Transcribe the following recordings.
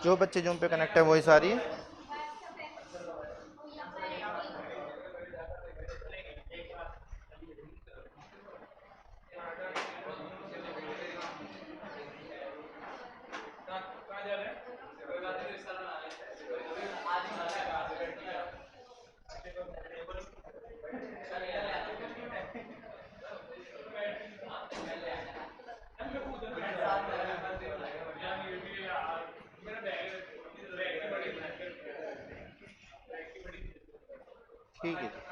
जो बच्चे जूम पे कनेक्ट है वही सारी है। ठीक है।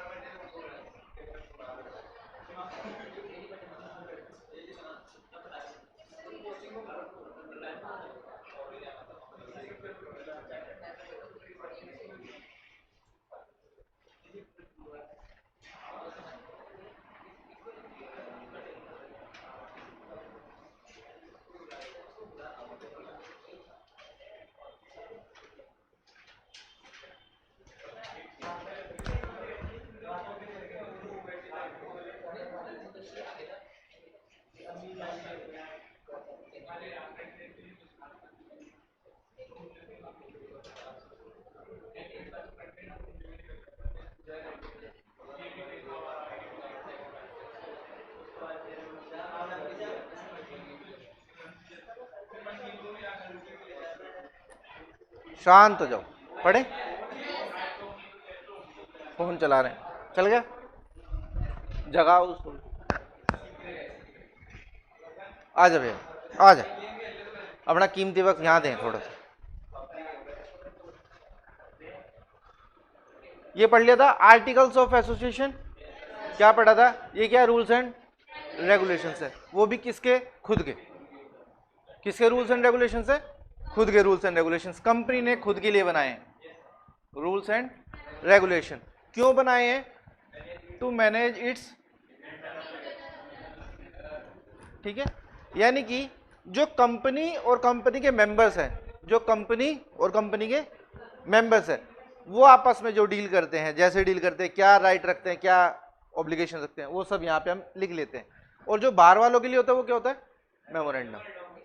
शांत हो जाओ, पढ़े। फोन चला रहे हैं, चल गया, जगाओ उसको। आ जा भैया, आ जा, अपना कीमती वक्त यहाँ दें थोड़ा सा। ये पढ़ लिया था आर्टिकल्स ऑफ एसोसिएशन, क्या पढ़ा था, ये क्या रूल्स एंड रेगुलेशंस है, वो भी किसके, खुद के। किसके रूल्स एंड रेगुलेशंस है, खुद के रूल्स एंड रेगुलेशंस, कंपनी ने खुद के लिए बनाए हैं रूल्स एंड रेगुलेशन। क्यों बनाए हैं, टू मैनेज इट्स, ठीक है। यानी कि जो कंपनी और कंपनी के मेंबर्स हैं, जो कंपनी और कंपनी के मेंबर्स हैं, वो आपस में जो डील करते हैं, जैसे डील करते हैं, क्या राइट रखते हैं, क्या ऑब्लिगेशन रखते हैं, वो सब यहाँ पे हम लिख लेते हैं। और जो बाहर वालों के लिए होता है वो क्या होता है, मेमोरेंडम,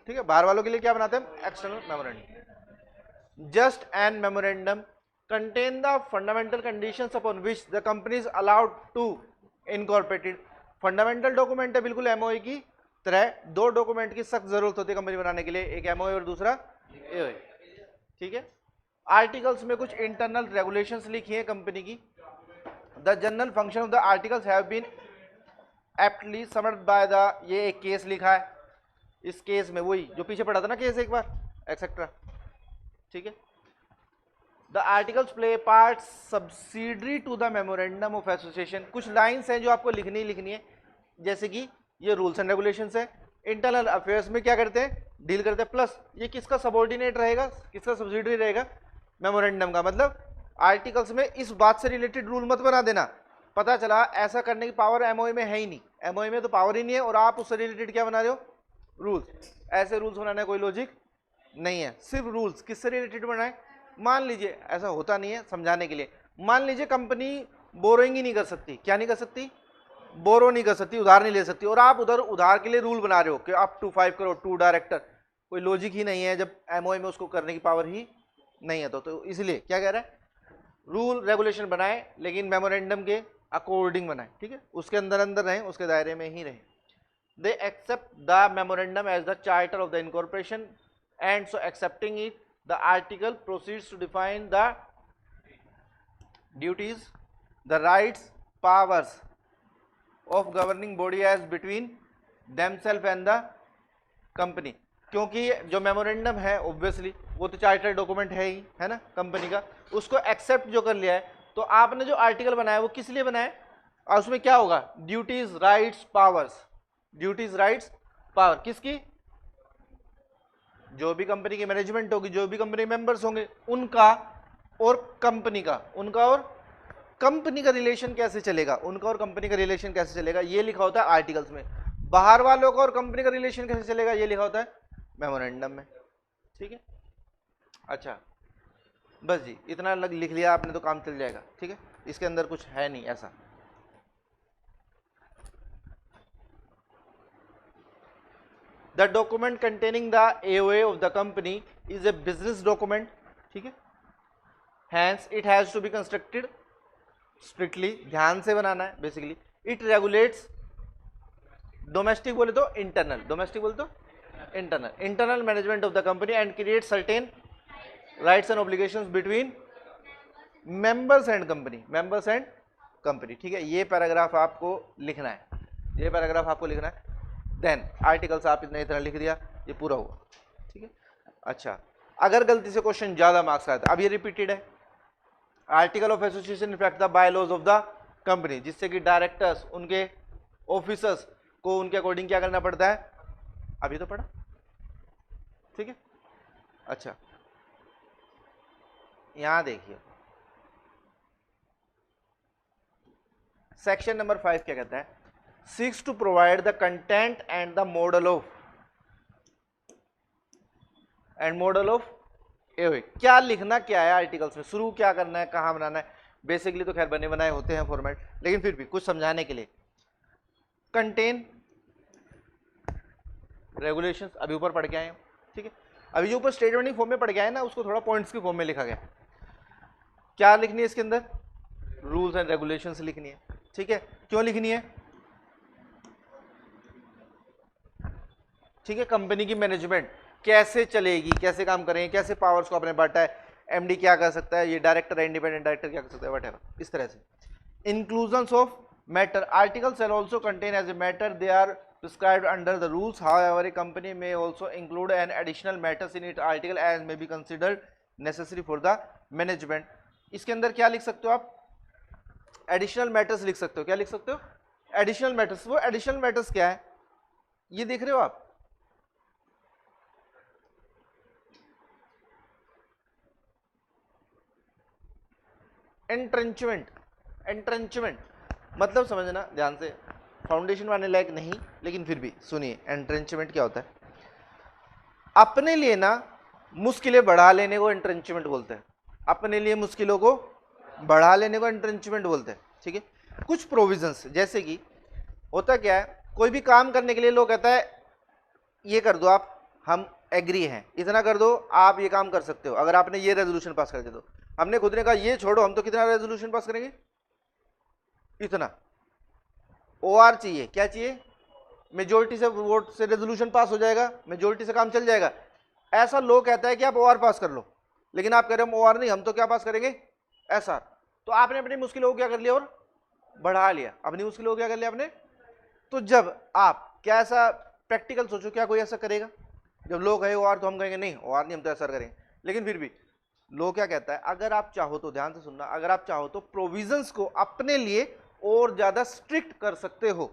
ठीक है। बाहर वालों के लिए क्या बनाते हैं, external memorandum. Just an memorandum contain the fundamental conditions upon which the company is allowed to incorporated। Fundamental document है बिल्कुल एमओए की तरह। दो डॉक्यूमेंट की सख्त जरूरत होती है कंपनी बनाने के लिए, एक एमओए और दूसरा एओए, ठीक है। आर्टिकल्स में कुछ इंटरनल रेगुलेशंस लिखी है कंपनी की। The general function of the articles have been aptly summed by the, ये एक केस लिखा है, इस केस में वही जो पीछे पढ़ा था ना केस एक बार, एक्सेट्रा, ठीक है। The articles play part subsidiary to the memorandum of association. कुछ लाइन्स हैं जो आपको लिखनी है, जैसे कि ये रूल्स एंड रेगुलेशंस है, इंटरनल अफेयर्स में क्या करते हैं, डील करते हैं, प्लस ये किसका सबऑर्डिनेट रहेगा, किसका सब्सिडरी रहेगा, मेमोरेंडम का। मतलब आर्टिकल्स में इस बात से रिलेटेड रूल मत बना देना, पता चला ऐसा करने की पावर एमओए में है ही नहीं, एमओए में तो पावर ही नहीं है, और आप उससे रिलेटेड क्या बना रहे हो, रूल्स। ऐसे रूल्स बनाने का कोई लॉजिक नहीं है। सिर्फ रूल्स किससे रिलेटेड बनाए, मान लीजिए, ऐसा होता नहीं है, समझाने के लिए, मान लीजिए कंपनी बोरोइंग ही नहीं कर सकती, क्या नहीं कर सकती, बोरो नहीं कर सकती, उधार नहीं ले सकती, और आप उधर उधार के लिए रूल बना रहे हो कि up to 5 crore to director, कोई लॉजिक ही नहीं है जब एमओए में उसको करने की पावर ही नहीं है। तो इसलिए क्या कह रहा है, रूल रेगुलेशन बनाए लेकिन मेमोरेंडम के अकॉर्डिंग बनाए, ठीक है, उसके अंदर अंदर रहें, उसके दायरे में ही रहें। They accept the memorandum as the charter of the incorporation and so accepting it the article proceeds to define the duties, the rights, powers of governing body as between themselves and the company। क्योंकि जो memorandum है obviously वो तो charter document है ही, है ना, company का, उसको एक्सेप्ट जो कर लिया है, तो आपने जो आर्टिकल बनाया वो किस लिए बनाया, और उसमें क्या होगा, duties rights powers, duties rights power किसकी, जो भी कंपनी की मैनेजमेंट होगी, जो भी कंपनी मेंबर्स होंगे उनका, और कंपनी का, उनका और कंपनी का रिलेशन कैसे चलेगा, उनका और कंपनी का रिलेशन कैसे चलेगा, ये लिखा होता है आर्टिकल्स में। बाहर वालों का और कंपनी का रिलेशन कैसे चलेगा, ये लिखा होता है मेमोरेंडम में। ठीक है, अच्छा बस जी इतना लिख लिया आपने तो काम चल जाएगा। ठीक है, इसके अंदर कुछ है नहीं ऐसा। The document containing the AOA of the company is a business document. ठीक है, hence it has to be constructed strictly, ध्यान से बनाना है बेसिकली। इट रेगुलेट्स, डोमेस्टिक बोले तो इंटरनल, डोमेस्टिक बोले तो internal, internal management of the company and create certain rights and obligations between members and company, members and company. ठीक है, ये पैराग्राफ आपको लिखना है, ये पैराग्राफ आपको लिखना है। देन आर्टिकल्स आप इतना इतना लिख दिया, ये पूरा हुआ। ठीक है, अच्छा अगर गलती से क्वेश्चन ज्यादा मार्क्स आया था, अब ये रिपीटेड है, article of association effect the bylaws of the company, जिससे कि डायरेक्टर्स उनके ऑफिसर्स को उनके अकॉर्डिंग क्या करना पड़ता है, अभी तो पढ़ा। ठीक है, अच्छा यहां देखिए सेक्शन नंबर 5 क्या कहता है, seeks to provide the content and the model of AOA। क्या लिखना क्या है आर्टिकल्स में, शुरू क्या करना है, कहां बनाना है, बेसिकली तो खैर बने बनाए होते हैं फॉर्मेट, लेकिन फिर भी कुछ समझाने के लिए। कंटेन रेगुलेशंस अभी ऊपर पढ़ के आए हैं। ठीक है, अभी जो ऊपर स्टेटमेंट फॉर्म में पढ़ के आए ना, उसको थोड़ा पॉइंट्स की फॉर्म में लिखा गया। क्या लिखनी है इसके अंदर, रूल्स एंड रेगुलेशंस लिखनी है। ठीक है, क्यों लिखनी है, ठीक है, कंपनी की मैनेजमेंट कैसे चलेगी, कैसे काम करेंगे, कैसे पावर्स को आपने बांटा है, MD क्या कर सकता है, ये डायरेक्टर है, इंडिपेंडेंट डायरेक्टर क्या कर सकता है, व्हाटएवर, इस तरह से। Inclusions of matter, articles shall also contain as a matter they are prescribed under the rules, however a company may also include an additional matters in its article as may be considered necessary for the management। इसके अंदर क्या लिख सकते हो आप, additional matters लिख सकते हो। क्या लिख सकते हो, एडिशनल मैटर्स। वो एडिशनल मैटर्स क्या है, ये देख रहे हो आप, एंट्रेंचमेंट, एंट्रेंचमेंट मतलब समझना ध्यान से, फाउंडेशन वाले लायक नहीं लेकिन फिर भी सुनिए। एंट्रेंचमेंट क्या होता है, अपने लिए ना मुश्किलें बढ़ा लेने को एंट्रेंचमेंट बोलते हैं, अपने लिए मुश्किलों को बढ़ा लेने को एंट्रेंचमेंट बोलते हैं। ठीक है, कुछ प्रोविजंस, जैसे कि होता क्या है, कोई भी काम करने के लिए लोग कहता है ये कर दो आप, हम एग्री हैं, इतना कर दो आप, ये काम कर सकते हो अगर आपने ये रेजोल्यूशन पास कर दे दो। हमने खुद ने कहा ये छोड़ो, हम तो कितना रेजोल्यूशन पास करेंगे, इतना। OR चाहिए, क्या चाहिए, मेजोरिटी से वोट से रेजोल्यूशन पास हो जाएगा, मेजोरिटी से काम चल जाएगा। ऐसा लोग कहता है कि आप OR पास कर लो, लेकिन आप कह रहे हो OR नहीं, हम तो क्या पास करेंगे, SR। तो आपने अपनी मुश्किलों को क्या कर लिया और बढ़ा लिया, अपनी मुश्किलों को क्या कर लिया आपने। तो जब आप क्या ऐसा प्रैक्टिकल सोचो, क्या कोई ऐसा करेगा, जब लोग कहे OR तो हम कहेंगे नहीं OR नहीं, हम तो SR करेंगे। लेकिन फिर भी लोग क्या कहता है, अगर आप चाहो तो, ध्यान से सुनना, अगर आप चाहो तो प्रोविजंस को अपने लिए और ज्यादा स्ट्रिक्ट कर सकते हो।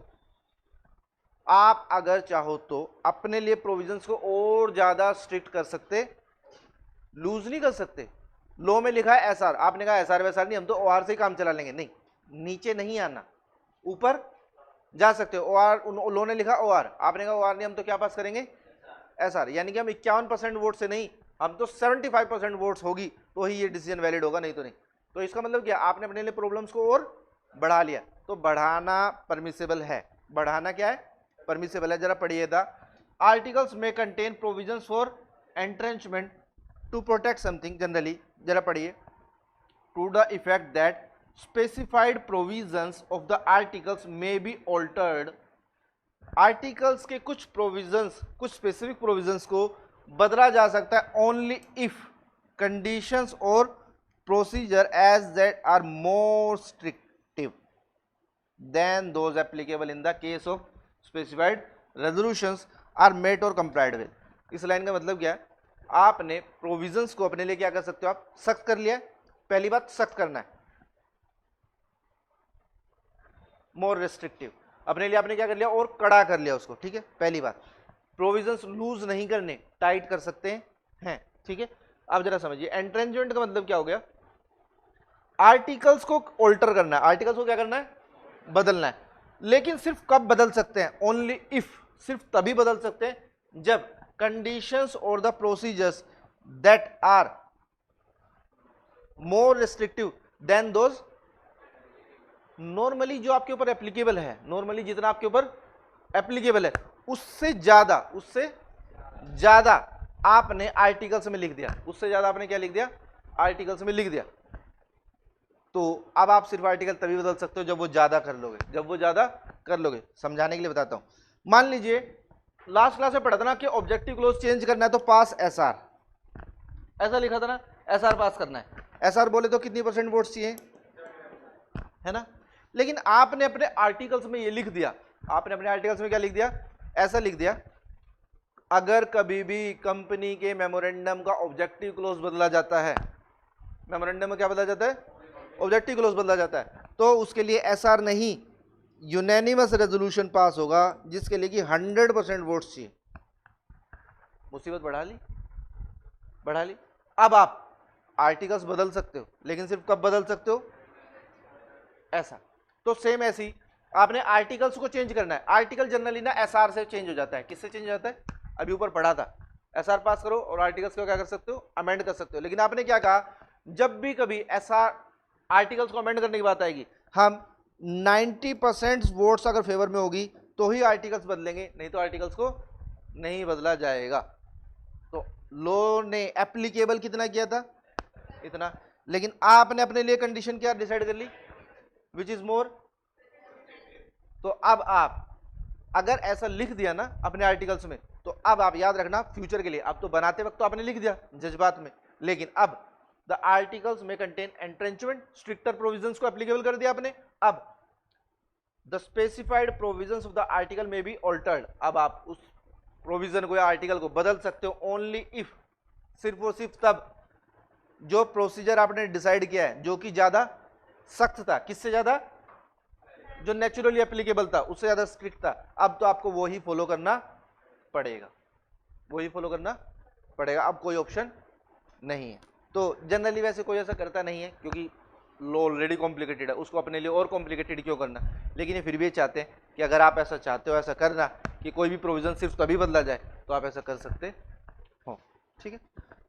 आप अगर चाहो तो अपने लिए प्रोविजंस को और ज्यादा स्ट्रिक्ट कर सकते, लूज नहीं कर सकते। लॉ में लिखा है SR, आपने कहा SR वैसा नहीं, हम तो OR से ही काम चला लेंगे, नहीं, नीचे नहीं आना, ऊपर जा सकते हो। OR, लॉ ने लिखा OR, आपने कहा OR नहीं, हम तो क्या पास करेंगे, SR। यानी कि हम 51% वोट से नहीं, हम तो 75% वोट्स होगी तो ही ये डिसीजन वैलिड होगा, नहीं तो नहीं। तो इसका मतलब क्या, आपने अपने लिए प्रॉब्लम्स को और बढ़ा लिया। तो बढ़ाना परमिसेबल है, बढ़ाना क्या है, परमिसेबल है। जरा पढ़िए, the articles may contain provisions for entrenchment to protect something generally, जरा पढ़िए, to the effect that specified provisions of the articles may be altered. Articles के कुछ प्रोविजंस, कुछ स्पेसिफिक प्रोविजंस को बदला जा सकता है ओनली इफ कंडीशंस और procedure as that are more restrictive than those applicable in the case of specified resolutions are met और कंप्लाइड विद। इस लाइन का मतलब क्या है, आपने प्रोविजंस को अपने लिए क्या कर सकते हो, आप सख्त कर लिया। पहली बात सख्त करना है, मोर रेस्ट्रिक्टिव, अपने लिए आपने क्या कर लिया और कड़ा कर लिया उसको। ठीक है, पहली बात। प्रोविजंस लूज नहीं करने, टाइट कर सकते हैं। ठीक है, अब जरा समझिए, एंट्रेंचमेंट का मतलब क्या हो गया, आर्टिकल्स को ऑल्टर करना है, आर्टिकल्स को क्या करना है, बदलना है। लेकिन सिर्फ कब बदल सकते हैं, ओनली इफ, सिर्फ तभी बदल सकते हैं जब conditions or the procedures that are more restrictive than those normally जो आपके ऊपर एप्लीकेबल है, नॉर्मली जितना आपके ऊपर एप्लीकेबल है उससे ज्यादा आपने आर्टिकल्स में लिख दिया, उससे ज्यादा आपने क्या लिख दिया, आर्टिकल्स में लिख दिया। तो अब आप सिर्फ आर्टिकल तभी बदल सकते हो जब वो ज्यादा कर लोगे, जब वो ज्यादा कर लोगे। समझाने के लिए बताता हूं, मान लीजिए लास्ट क्लास में पढ़ा था ना कि ऑब्जेक्टिव क्लोज चेंज करना है तो पास एसआर, ऐसा लिखा था ना, एसआर पास करना है। एसआर बोले तो कितनी % वोट्स चाहिए, है ना। लेकिन आपने अपने आर्टिकल्स में ये लिख दिया, आपने अपने आर्टिकल्स में क्या लिख दिया, ऐसा लिख दिया, अगर कभी भी कंपनी के मेमोरेंडम का ऑब्जेक्टिव क्लोज बदला जाता है, मेमोरेंडम में क्या बदला जाता है, ऑब्जेक्टिव क्लोज बदला जाता है, तो उसके लिए एसआर नहीं यूनैनिमस रेजोल्यूशन पास होगा जिसके लिए कि 100% वोट्स चाहिए। मुसीबत बढ़ा ली। अब आप आर्टिकल्स बदल सकते हो, लेकिन सिर्फ कब बदल सकते हो, ऐसा। तो सेम ऐसी आपने आर्टिकल्स को चेंज करना है। आर्टिकल जनरली ना एसआर से चेंज हो जाता है, किससे चेंज हो जाता है, अभी ऊपर पढ़ा था, एसआर पास करो और आर्टिकल्स को क्या कर सकते हो, अमेंड कर सकते हो। लेकिन आपने क्या कहा, जब भी कभी एसआर आर्टिकल्स को अमेंड करने की बात आएगी, हम 90% वोट्स अगर फेवर में होगी तो ही आर्टिकल्स बदलेंगे, नहीं तो आर्टिकल्स को नहीं बदला जाएगा। तो लॉ ने एप्लीकेबल कितना किया था, इतना। लेकिन आपने अपने लिए कंडीशन क्या डिसाइड कर ली, विच इज मोर। तो अब आप अगर ऐसा लिख दिया ना अपने आर्टिकल्स में, तो अब आप याद रखना फ्यूचर के लिए, अब तो बनाते वक्त तो आपने लिख दिया जज्बात में, लेकिन अब the articles may contain entrenchment, stricter provisions को एप्लीकेबल कर दिया आपने। अब the specified provisions of the article में बी ऑल्टर्ड, अब आप उस प्रोविजन को या आर्टिकल को बदल सकते हो ओनली इफ, सिर्फ और सिर्फ तब जो प्रोसीजर आपने डिसाइड किया है जो कि ज्यादा सख्त था, किससे ज्यादा, जो नेचुरली एप्लीकेबल था उससे ज्यादा स्ट्रिक्ट था, अब तो आपको वो ही फॉलो करना पड़ेगा, वही फॉलो करना पड़ेगा, अब कोई ऑप्शन नहीं है। तो जनरली वैसे कोई ऐसा करता नहीं है क्योंकि लॉ ऑलरेडी कॉम्प्लिकेटेड है, उसको अपने लिए और कॉम्प्लिकेटेड क्यों करना। लेकिन ये फिर भी चाहते हैं कि अगर आप ऐसा चाहते हो, ऐसा करना कि कोई भी प्रोविजन सिर्फ तभी बदला जाए, तो आप ऐसा कर सकते हो, ठीक है।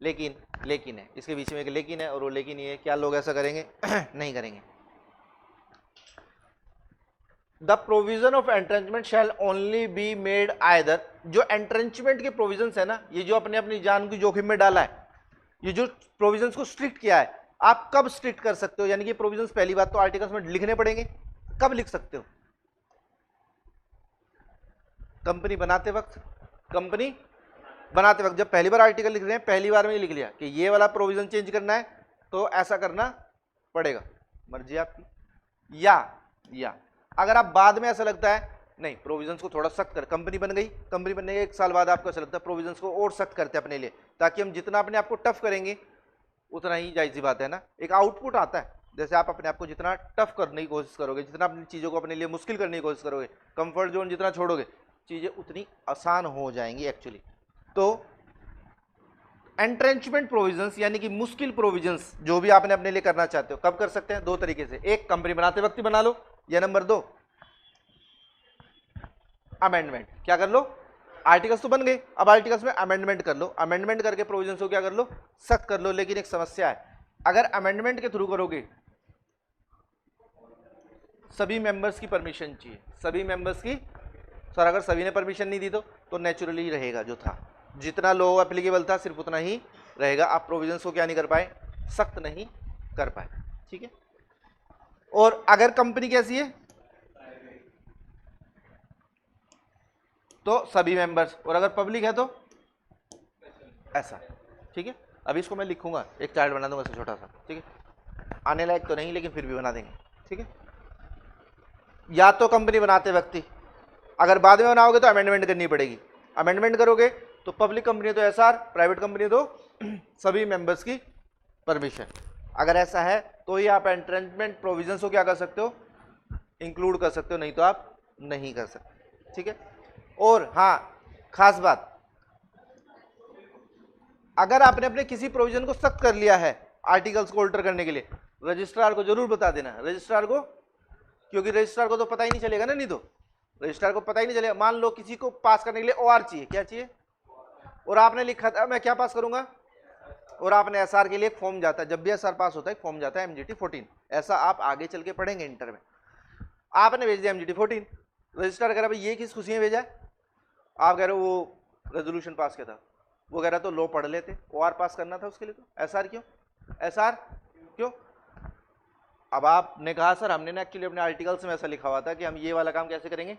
लेकिन है, इसके बीच में एक लेकिन है, और वो लेकिन ये है, क्या लोग ऐसा करेंगे नहीं करेंगे। The provision of entrenchment shall only be made either, जो एंट्रेंचमेंट के प्रोविजंस है ना, ये जो अपने अपनी जान की जोखिम में डाला है, ये जो प्रोविजंस को स्ट्रिक्ट किया है, आप कब स्ट्रिक्ट कर सकते हो, यानी कि प्रोविजंस पहली बात तो आर्टिकल्स में लिखने पड़ेंगे, कब लिख सकते हो, कंपनी बनाते वक्त जब पहली बार आर्टिकल लिख रहे हैं, पहली बार में लिख लिया कि ये वाला प्रोविजन चेंज करना है तो ऐसा करना पड़ेगा, मर्जी आपकी। या अगर आप बाद में ऐसा लगता है नहीं प्रोविजंस को थोड़ा सख्त कर, कंपनी बनने के 1 साल बाद आपको ऐसा लगता है प्रोविजंस को और सख्त करते हैं अपने लिए, ताकि हम जितना अपने आप को टफ करेंगे उतना ही जायज़ सी बात है ना, एक आउटपुट आता है। जैसे आप अपने आप को जितना टफ करने की कोशिश करोगे, जितना अपनी चीज़ों को अपने लिए मुश्किल करने की कोशिश करोगे, कंफर्ट जोन जितना छोड़ोगे, चीज़ें उतनी आसान हो जाएंगी एक्चुअली। तो एंट्रेंचमेंट प्रोविजंस यानी कि मुश्किल प्रोविजंस जो भी आपने अपने लिए करना चाहते हो, कब कर सकते हैं, 2 तरीके से, एक कंपनी बनाते वक्त ही बना लो, या नंबर 2 अमेंडमेंट, क्या कर लो, आर्टिकल्स तो बन गए, अब आर्टिकल्स में अमेंडमेंट कर लो, अमेंडमेंट करके प्रोविजंस को क्या कर लो, सख्त कर लो। लेकिन एक समस्या है, अगर अमेंडमेंट के थ्रू करोगे सभी मेंबर्स की परमिशन चाहिए, सभी मेंबर्स की, सर अगर सभी ने परमिशन नहीं दी तो नेचुरली ही रहेगा, जो था जितना लॉ एप्लीकेबल था सिर्फ उतना ही रहेगा, आप प्रोविजंस को क्या नहीं कर पाए, सख्त नहीं कर पाए, ठीक है। और अगर कंपनी कैसी है तो सभी मेंबर्स, और अगर पब्लिक है तो ऐसा, ठीक है। अभी इसको मैं लिखूंगा, एक चार्ट बना दूंगा छोटा सा, ठीक है, आने लायक तो नहीं लेकिन फिर भी बना देंगे, ठीक है। या तो कंपनी बनाते वक्त ही, अगर बाद में बनाओगे तो अमेंडमेंट करनी पड़ेगी, अमेंडमेंट करोगे तो पब्लिक कंपनी तो एसआर, प्राइवेट कंपनी तो सभी मेंबर्स की परमिशन, अगर ऐसा है तो ही आप एंट्रेंचमेंट प्रोविजंस को क्या कर सकते हो, इंक्लूड कर सकते हो, नहीं तो आप नहीं कर सकते, ठीक है। और हाँ खास बात, अगर आपने अपने किसी प्रोविजन को सख्त कर लिया है आर्टिकल्स को ऑल्टर करने के लिए, रजिस्ट्रार को जरूर बता देना, रजिस्ट्रार को, क्योंकि रजिस्ट्रार को तो पता ही नहीं चलेगा ना, नहीं तो रजिस्ट्रार को पता ही नहीं चलेगा। मान लो किसी को पास करने के लिए OR चाहिए, क्या चाहिए, और आपने लिखा था मैं क्या पास करूंगा, और आपने SR के लिए एक फॉर्म जाता है, जब भी SR पास होता है एक फॉर्म जाता है MGT 14, ऐसा आप आगे चल के पढ़ेंगे इंटर में। आपने भेज दिया MGT 14, रजिस्ट्रार कह रहा भाई ये किस खुशी में भेजा है, आप कह रहे हो वो रेजोल्यूशन पास किया था, वो कह रहा तो लो पढ़ लेते, OR पास करना था उसके लिए, तो SR क्यों, SR क्यों। अब आपने कहा सर हमने ना एक्चुअली अपने आर्टिकल्स में ऐसा लिखा हुआ था कि हम ये वाला काम कैसे करेंगे,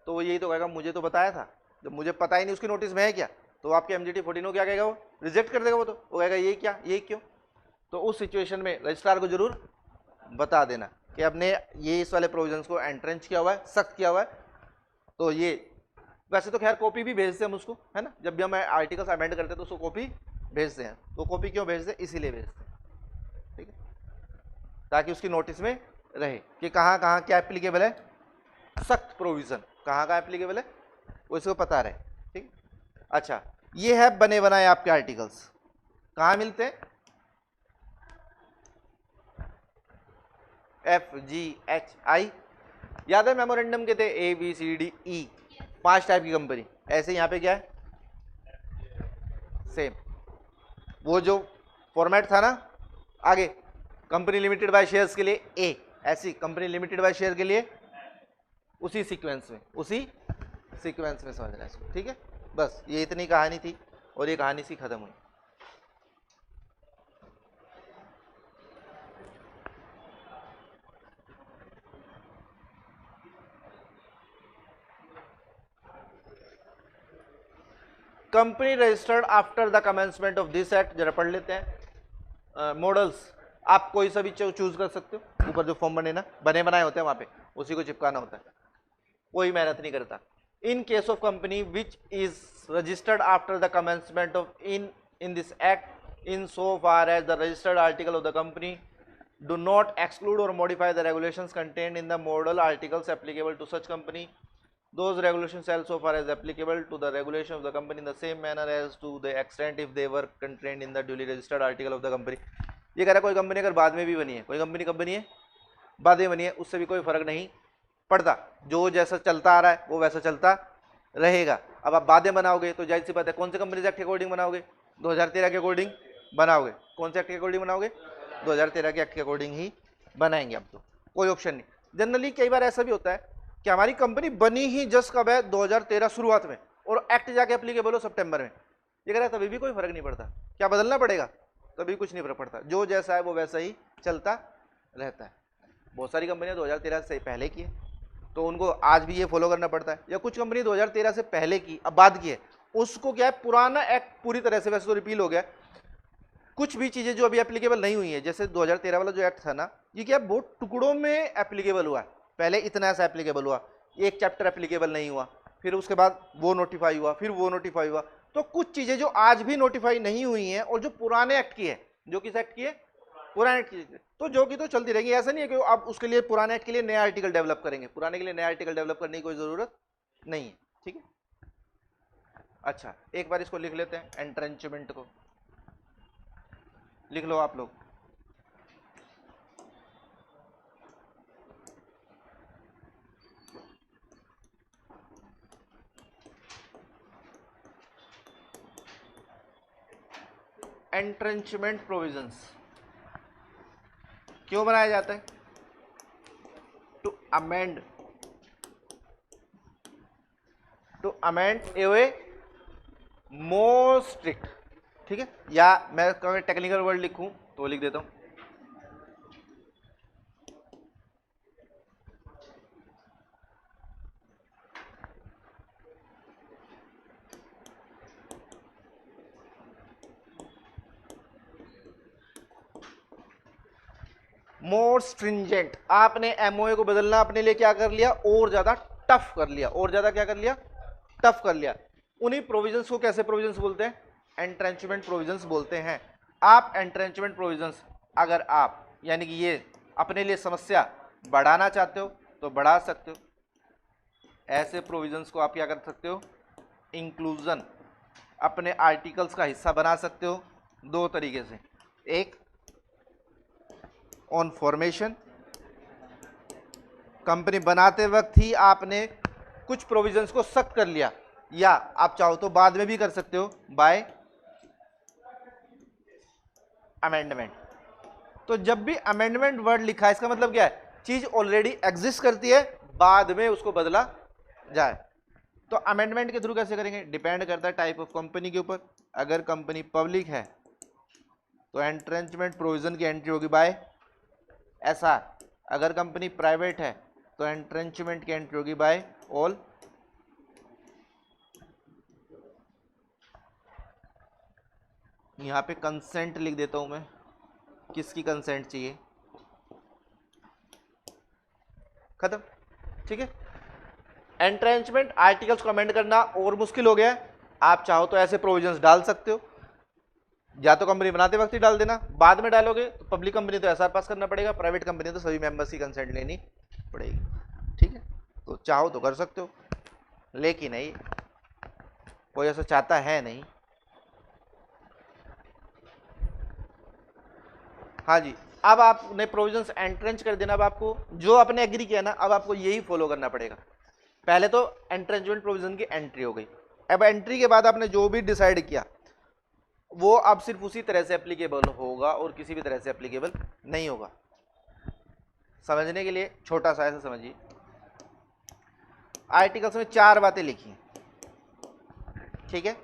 तो वो यही तो कहेगा मुझे तो बताया था, जब मुझे पता ही नहीं उसकी नोटिस में है क्या, तो आपके MGT 14 को क्या कहेगा, वो रिजेक्ट कर देगा, वो तो वो कहेगा ये क्या, ये क्यों। तो उस सिचुएशन में रजिस्ट्रार को जरूर बता देना कि आपने ये इस वाले प्रोविजंस को एंट्रेंच किया हुआ है, सख्त किया हुआ है। तो ये वैसे तो खैर कॉपी भी भेजते हैं हम उसको, है ना, जब भी हम आर्टिकल्स अमेंड करते हैं तो उसको कॉपी भेजते हैं, तो कॉपी क्यों भेजते हैं, इसीलिए भेजते हैं, ठीक है, ताकि उसकी नोटिस में रहे कि कहाँ कहाँ क्या एप्लीकेबल है, सख्त प्रोविजन कहाँ कहाँ एप्लीकेबल है वो इसको पता रहे, ठीक। अच्छा, ये है बने बनाए आपके आर्टिकल्स, कहाँ मिलते हैं, FGHI, याद है मेमोरेंडम के थे ABCDE, 5 टाइप की कंपनी, ऐसे यहाँ पे क्या है सेम, वो जो फॉर्मेट था ना आगे, कंपनी लिमिटेड बाय शेयर्स के लिए A, ऐसी कंपनी लिमिटेड बाय शेयर के लिए उसी सीक्वेंस में, उसी सीक्वेंस में समझना इसको, ठीक है। बस ये इतनी कहानी थी और ये कहानी सी खत्म हुई। Company registered after the commencement of this act, जरा पढ़ लेते हैं। मॉडल्स आप कोई सा भी चूज कर सकते हो, ऊपर जो फॉर्म बने बनाए होते हैं वहां पे उसी को चिपकाना होता है, कोई मेहनत नहीं करता। In case of company which is registered after the commencement of in this act in so far as the registered article of the company do not exclude or modify the regulations contained in the model articles applicable to such company, those regulations shall so far as applicable to the regulation of the company in the same manner as to the extent if they were contained in the duly registered article of the company। ये कह रहा है कोई company अगर बाद में भी बनी है, कोई कंपनी कब बनी है, बाद में बनी है, उससे भी कोई फर्क नहीं पड़ता, जो जैसा चलता आ रहा है वो वैसा चलता रहेगा। अब आप बातें बनाओगे तो जाहिर सी बात है कौन से कंपनी एक्ट के अकॉर्डिंग बनाओगे, 2013 के अकॉर्डिंग बनाओगे, कौन से एक्ट के अकॉर्डिंग बनाओगे, 2013 के एक्ट के अकॉर्डिंग ही बनाएंगे। अब तो कोई ऑप्शन नहीं। जनरली कई बार ऐसा भी होता है कि हमारी कंपनी बनी ही जस्ट कब है, 2013 शुरुआत में, और एक्ट जाके एप्लीकेबल हो सितंबर में, ये कह रहा है तभी भी कोई फर्क नहीं पड़ता, क्या बदलना पड़ेगा, तभी कुछ नहीं फर्क पड़ता, जो जैसा है वो वैसा ही चलता रहता है। बहुत सारी कंपनियां 2013 से पहले की है तो उनको आज भी ये फॉलो करना पड़ता है, या कुछ कंपनी 2013 से पहले की अब बाद की है, उसको क्या है पुराना एक्ट पूरी तरह से वैसे तो रिपील हो गया, कुछ भी चीजें जो अभी एप्लीकेबल नहीं हुई है, जैसे 2013 वाला जो एक्ट था ना, ये क्या बहुत टुकड़ों में एप्लीकेबल हुआ है, पहले इतना ऐसा एप्लीकेबल हुआ, एक चैप्टर एप्लीकेबल नहीं हुआ, फिर उसके बाद वो नोटिफाई हुआ, फिर वो नोटिफाई हुआ, तो कुछ चीजें जो आज भी नोटिफाई नहीं हुई हैं और जो पुराने एक्ट की है, जो किस एक्ट की है, पुराने एक्ट की, तो जो कि तो चलती रहेगी, ऐसा नहीं है कि आप उसके लिए पुराने एक्ट के लिए नया आर्टिकल डेवलप करेंगे, पुराने के लिए नया आर्टिकल डेवलप करने की कोई जरूरत नहीं है, ठीक है। अच्छा, एक बार इसको लिख लेते हैं, एंट्रेंचमेंट को लिख लो आप लोग, एंट्रेंचमेंट प्रोविजंस क्यों बनाया जाता है, to amend a way more strict, ठीक है, या मैं टेक्निकल वर्ड लिखूं तो लिख देता हूं, मोर स्ट्रिंजेंट। आपने एमओए को बदलना अपने लिए क्या कर लिया, और ज्यादा टफ कर लिया, और ज्यादा क्या कर लिया, टफ कर लिया। उन्हीं प्रोविजंस को कैसे प्रोविजंस बोलते हैं, एंट्रेंचमेंट प्रोविजंस बोलते हैं। आप एंट्रेंचमेंट प्रोविजंस अगर आप यानी कि ये अपने लिए समस्या बढ़ाना चाहते हो तो बढ़ा सकते हो, ऐसे प्रोविजंस को आप क्या कर सकते हो, इंक्लूजन अपने आर्टिकल्स का हिस्सा बना सकते हो दो तरीके से, एक ऑन फॉर्मेशन, कंपनी बनाते वक्त ही आपने कुछ प्रोविजंस को सख्त कर लिया, या आप चाहो तो बाद में भी कर सकते हो बाय अमेंडमेंट। तो जब भी अमेंडमेंट वर्ड लिखा है इसका मतलब क्या है, चीज ऑलरेडी एग्जिस्ट करती है, बाद में उसको बदला जाए। तो अमेंडमेंट के थ्रू कैसे करेंगे, डिपेंड करता है टाइप ऑफ कंपनी के ऊपर। अगर कंपनी पब्लिक है तो एंट्रेंचमेंट प्रोविजन की एंट्री होगी बाय एसआर, अगर कंपनी प्राइवेट है तो एंट्रेंचमेंट की एंट्री होगी बाय ऑल। यहां पे कंसेंट लिख देता हूं मैं, किसकी कंसेंट चाहिए, खत्म, ठीक है। एंट्रेंचमेंट आर्टिकल्स को अमेंड करना और मुश्किल हो गया है, आप चाहो तो ऐसे प्रोविजंस डाल सकते हो, या तो कंपनी बनाते वक्त ही डाल देना, बाद में डालोगे तो पब्लिक कंपनी तो एसआर पास करना पड़ेगा, प्राइवेट कंपनी तो सभी मेंबर्स की कंसेंट लेनी पड़ेगी, ठीक है। तो चाहो तो कर सकते हो, लेकिन नहीं, कोई ऐसा चाहता है नहीं। हाँ जी, अब आपने प्रोविजंस एंट्रेंच कर देना, अब आपको जो आपने एग्री किया ना, अब आपको यही फॉलो करना पड़ेगा। पहले तो एंट्रेंचमेंट प्रोविजन की एंट्री हो गई, अब एंट्री के बाद आपने जो भी डिसाइड किया वो अब सिर्फ उसी तरह से एप्लीकेबल होगा और किसी भी तरह से एप्लीकेबल नहीं होगा। समझने के लिए छोटा सा ऐसा समझिए, आर्टिकल्स में 4 बातें लिखी हैं, ठीक है।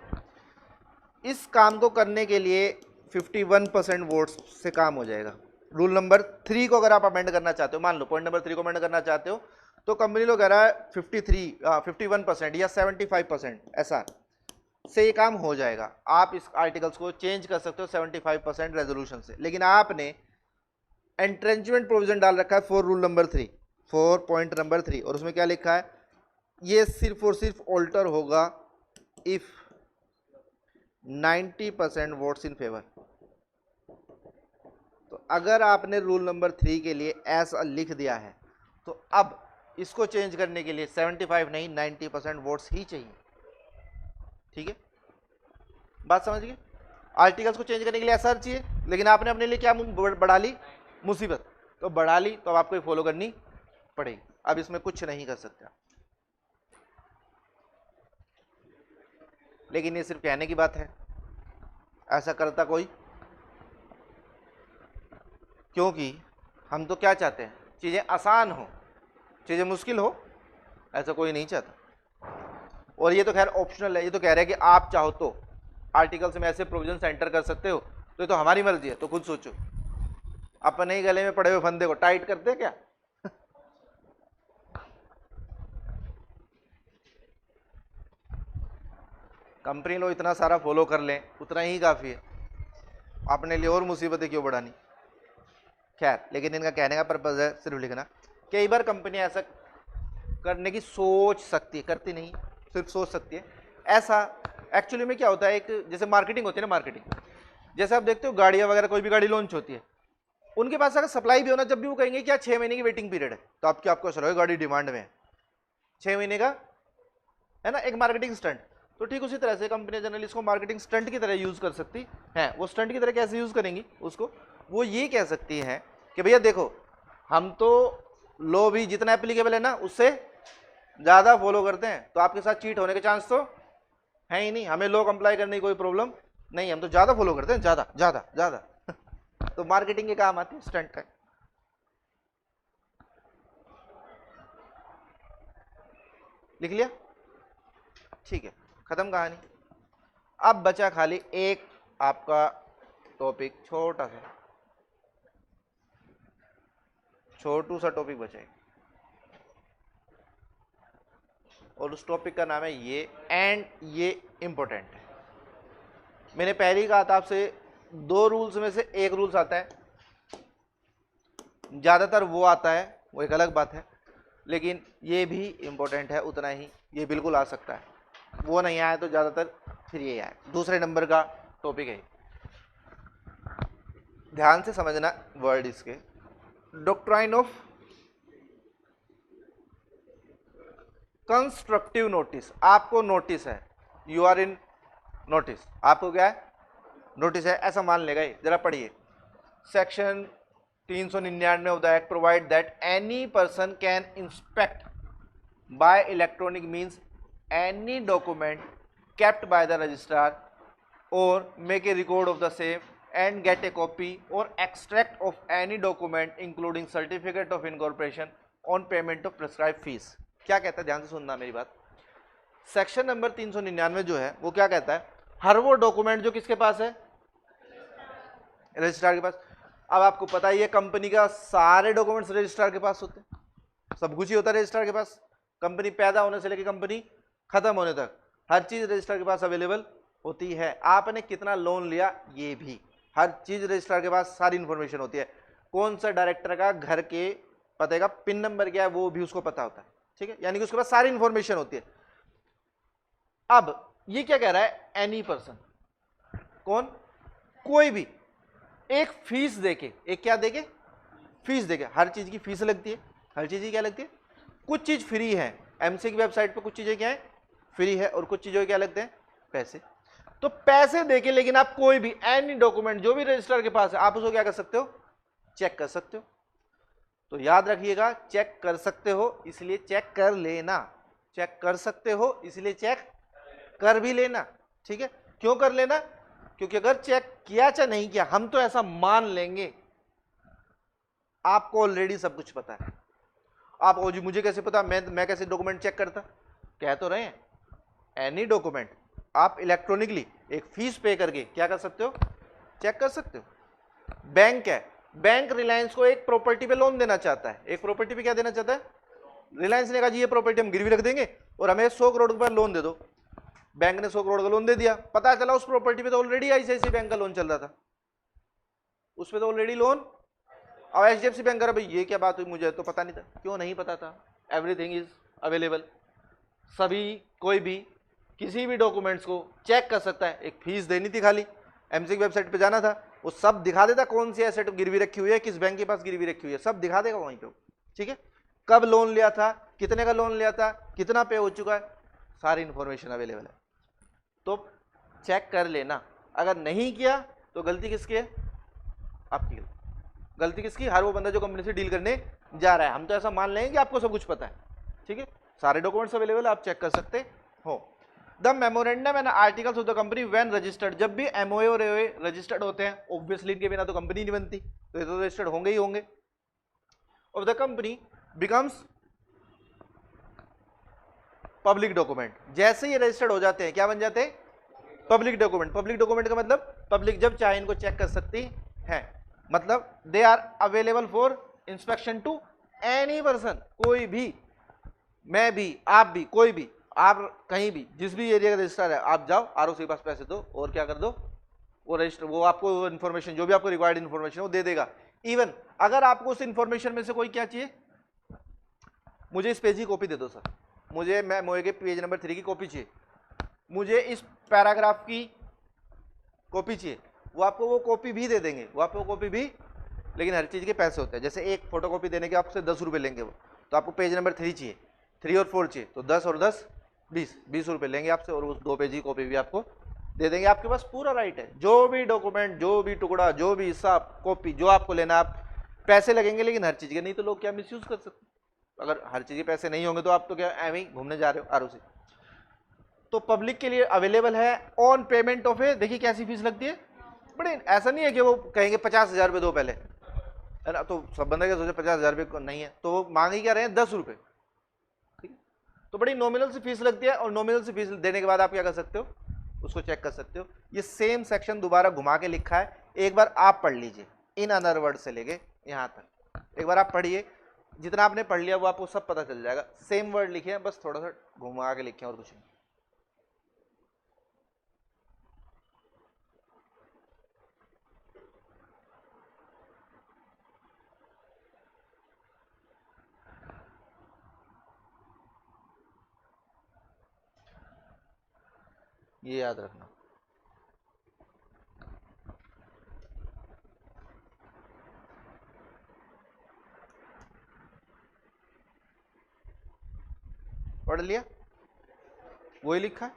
इस काम को करने के लिए 51% वोट्स से काम हो जाएगा। रूल नंबर 3 को अगर आप अमेंड करना चाहते हो, मान लो पॉइंट नंबर 3 को अमेंड करना चाहते हो, तो कंपनी लोग कह रहा है 51% या 75% ऐसा से ये काम हो जाएगा। आप इस आर्टिकल्स को चेंज कर सकते हो 75% रेजोल्यूशन से, लेकिन आपने एंट्रेंचमेंट प्रोविजन डाल रखा है for rule number 3, for point number 3, और उसमें क्या लिखा है, ये सिर्फ और सिर्फ ऑल्टर होगा इफ 90% वोट्स इन फेवर। तो अगर आपने रूल नंबर 3 के लिए ऐसा लिख दिया है तो अब इसको चेंज करने के लिए 75 नहीं 90% वोट्स ही चाहिए, ठीक है, बात समझ गए। आर्टिकल्स को चेंज करने के लिए एसआर चाहिए, लेकिन आपने अपने लिए क्या बढ़ा ली, मुसीबत, तो बढ़ा ली, तो अब आपको फॉलो करनी पड़ेगी, अब इसमें कुछ नहीं कर सकते। लेकिन ये सिर्फ कहने की बात है, ऐसा करता कोई, क्योंकि हम तो क्या चाहते हैं, चीजें आसान हो, चीजें मुश्किल हो, ऐसा कोई नहीं चाहता। और ये तो खैर ऑप्शनल है, ये तो कह रहा है कि आप चाहो तो आर्टिकल्स में ऐसे प्रोविजन एंटर कर सकते हो, तो ये तो हमारी मर्जी है, तो खुद सोचो, अपने ही गले में पड़े हुए फंदे को टाइट करते क्या कंपनी लोग इतना सारा फॉलो कर लें उतना ही काफी है, अपने लिए और मुसीबतें क्यों बढ़ानी। खैर, लेकिन इनका कहने का पर्पज है सिर्फ लिखना। कई बार कंपनी ऐसा करने की सोच सकती है, करती नहीं, सिर्फ सोच सकती है। ऐसा एक्चुअली में क्या होता है, एक जैसे मार्केटिंग होती है ना, मार्केटिंग जैसे आप देखते हो गाड़ियां वगैरह, कोई भी गाड़ी लॉन्च होती है, उनके पास अगर सप्लाई भी होना, जब भी वो कहेंगे क्या 6 महीने की वेटिंग पीरियड है, तो आपको चलो गाड़ी डिमांड में है, 6 महीने का है ना, एक मार्केटिंग स्टंट। तो ठीक उसी तरह से कंपनी जनरली इसको मार्केटिंग स्टंट की तरह यूज कर सकती है। वो स्टंट की तरह कैसे यूज करेंगी उसको, वो ये कह सकती है कि भैया देखो, हम तो लो भी जितना एप्लीकेबल है ना उससे ज्यादा फॉलो करते हैं, तो आपके साथ चीट होने के चांस तो है ही नहीं, हमें लो कंप्लाई करने की कोई प्रॉब्लम नहीं, हम तो ज्यादा फॉलो करते हैं, ज्यादा ज्यादा ज्यादा तो मार्केटिंग के काम आती है स्टंट का। लिख लिया, ठीक है, खत्म कहानी। अब बचा खाली एक आपका टॉपिक, छोटा सा छोटू सा टॉपिक बचा है, और उस टॉपिक का नाम है ये, एंड ये इंपॉर्टेंट है। मैंने पहले ही कहा था आपसे, 2 रूल्स में से एक रूल्स आता है, ज्यादातर वो आता है, वो एक अलग बात है, लेकिन ये भी इंपॉर्टेंट है उतना ही, ये बिल्कुल आ सकता है, वो नहीं आया तो ज्यादातर फिर ये आए। दूसरे नंबर का टॉपिक है, ध्यान से समझना वर्ड इसके, डॉक्ट्राइन ऑफ कंस्ट्रक्टिव नोटिस। आपको नोटिस है, यू आर इन नोटिस, आपको क्या है, नोटिस है, ऐसा मान लेगा ये, जरा पढ़िए section 399 of the act provide that any person can inspect by electronic means any document kept by the registrar or make a record of the same and get a copy or extract of any document including certificate of incorporation on payment of prescribed fees। क्या कहता है, ध्यान से सुनना मेरी बात। Section number 399 जो है वो क्या कहता है, हर वो डॉक्यूमेंट जो किसके पास है, रजिस्ट्रार के पास। अब आपको पता ही है कंपनी का सारे डॉक्यूमेंट्स रजिस्ट्रार के पास होते हैं, सब कुछ ही होता है रजिस्ट्रार के पास। कंपनी पैदा होने से लेकर कंपनी खत्म होने तक हर चीज रजिस्ट्रार के पास अवेलेबल होती है। आपने कितना लोन लिया ये भी हर चीज रजिस्ट्रार के पास सारी इंफॉर्मेशन होती है। कौन सा डायरेक्टर का घर के पते का पिन नंबर क्या है वो भी उसको पता होता है, ठीक है, यानी कि उसके पास सारी इंफॉर्मेशन होती है। अब ये क्या कह रहा है, एनी पर्सन, कौन, कोई भी एक फीस देके, एक क्या देके, फीस देके। हर चीज की फीस लगती है, हर चीज की क्या लगती है, कुछ चीज फ्री है। एमसी की वेबसाइट पे कुछ चीजें क्या है, फ्री है, और कुछ चीजों के क्या लगते हैं, पैसे। तो पैसे देके लेकिन आप कोई भी एनी डॉक्यूमेंट जो भी रजिस्ट्रार के पास है आप उसको क्या कर सकते हो, चेक कर सकते हो। तो याद रखिएगा, चेक कर सकते हो इसलिए चेक कर लेना, चेक कर सकते हो इसलिए चेक कर भी लेना, ठीक है। क्यों कर लेना, क्योंकि अगर चेक किया चाहे नहीं किया, हम तो ऐसा मान लेंगे आपको ऑलरेडी सब कुछ पता है। आप ओ जी मुझे कैसे पता, मैं कैसे डॉक्यूमेंट चेक करता, कह तो रहे हैं एनी डॉक्यूमेंट आप इलेक्ट्रॉनिकली एक फीस पे करके क्या कर सकते हो, चेक कर सकते हो। बैंक है, बैंक रिलायंस को एक प्रॉपर्टी पे लोन देना चाहता है, एक प्रॉपर्टी पे क्या देना चाहता है, रिलायंस ने कहा जी ये प्रॉपर्टी हम गिरवी रख देंगे और हमें 100 करोड़ रुपए लोन दे दो। बैंक ने 100 करोड़ का लोन दे दिया, पता चला उस प्रॉपर्टी पे तो ऑलरेडी आईसीआईसी बैंक का लोन चल रहा था, उस पे तो ऑलरेडी लोन। अब एचडीएफसी बैंक कर, भाई ये क्या बात हुई, मुझे तो पता नहीं था। क्यों नहीं पता था, एवरीथिंग इज अवेलेबल, सभी कोई भी किसी भी डॉक्यूमेंट्स को चेक कर सकता है। एक फीस देनी थी, खाली एमसी की वेबसाइट पे जाना था, वो सब दिखा देता कौन सी एसेट गिरवी रखी हुई है, किस बैंक के पास गिरवी रखी हुई है, सब दिखा देगा वहीं पे, ठीक है। कब लोन लिया था, कितने का लोन लिया था, कितना पे हो चुका है, सारी इंफॉर्मेशन अवेलेबल है। तो चेक कर लेना। अगर नहीं किया तो गलती किसकी है, आपकी गलती किसकी, हर वो बंदा जो कंपनी से डील करने जा रहा है। हम तो ऐसा मान लेंगे कि आपको सब कुछ पता है, ठीक है, सारे डॉक्यूमेंट्स अवेलेबल है, आप चेक कर सकते हो। The memorandum and articles of the company when registered, जब भी एमओए और एओए रजिस्टर्ड होते हैं, ऑब्वियसली इनके बिना तो कंपनी नहीं बनती, तो ये तो रजिस्टर्ड होंगे ही होंगे। Of the company becomes public document, जैसे ये रजिस्टर्ड हो जाते हैं क्या बन जाते हैं, पब्लिक डॉक्यूमेंट। पब्लिक डॉक्यूमेंट का मतलब पब्लिक जब चाहे इनको चेक कर सकती है, मतलब they are available for inspection to any person, कोई भी, मैं भी, आप भी, कोई भी, आप कहीं भी जिस भी एरिया का रजिस्टर है आप जाओ, आरओसी के पास पैसे दो और क्या कर दो, वो रजिस्टर, वो आपको इन्फॉर्मेशन जो भी आपको रिक्वायर्ड इन्फॉर्मेशन वो दे देगा। इवन अगर आपको उस इन्फॉर्मेशन में से कोई क्या चाहिए, मुझे इस पेज की कॉपी दे दो सर, मुझे मैं मोए के पेज नंबर 3 की कॉपी चाहिए, मुझे इस पैराग्राफ की कॉपी चाहिए, वो आपको वो कॉपी भी दे देंगे, वो आपको कॉपी भी, लेकिन हर चीज़ के पैसे होते हैं। जैसे एक फोटो कॉपी देने के आपसे 10 रुपये लेंगे वो, तो आपको पेज नंबर 3 चाहिए, 3 और 4 चाहिए, तो 10 और 10 20 रुपये लेंगे आपसे, और उस 2 पेज की कॉपी भी आपको दे देंगे। आपके पास पूरा राइट है, जो भी डॉक्यूमेंट, जो भी टुकड़ा, जो भी हिस्सा, कॉपी जो आपको लेना, आप पैसे लगेंगे लेकिन हर चीज़ के, नहीं तो लोग क्या मिसयूज कर सकते। अगर हर चीज़ के पैसे नहीं होंगे तो आप तो क्या एवं ही घूमने जा रहे हो आरओसी। तो पब्लिक के लिए अवेलेबल है ऑन पेमेंट ऑफ ए, देखिए कैसी फीस लगती है, बड़े ऐसा नहीं है कि वो कहेंगे 50,000 रुपये दो पहले, है ना, तो सब बंदा क्या सोचे 50,000 रुपये नहीं है, तो वो मांग ही क्या रहे हैं 10 रुपये, ठीक है। तो बड़ी नॉमिनल सी फीस लगती है, और नॉमिनल सी फीस देने के बाद आप क्या कर सकते हो, उसको चेक कर सकते हो। ये सेम सेक्शन दोबारा घुमा के लिखा है, एक बार आप पढ़ लीजिए, इन अदर वर्ड से लेके यहाँ तक एक बार आप पढ़िए, जितना आपने पढ़ लिया वो आपको सब पता चल जाएगा। सेम वर्ड लिखे हैं, बस थोड़ा सा घुमा के लिखे हैं और कुछ नहीं। ये याद रखना। पढ़ लिया, वही लिखा है।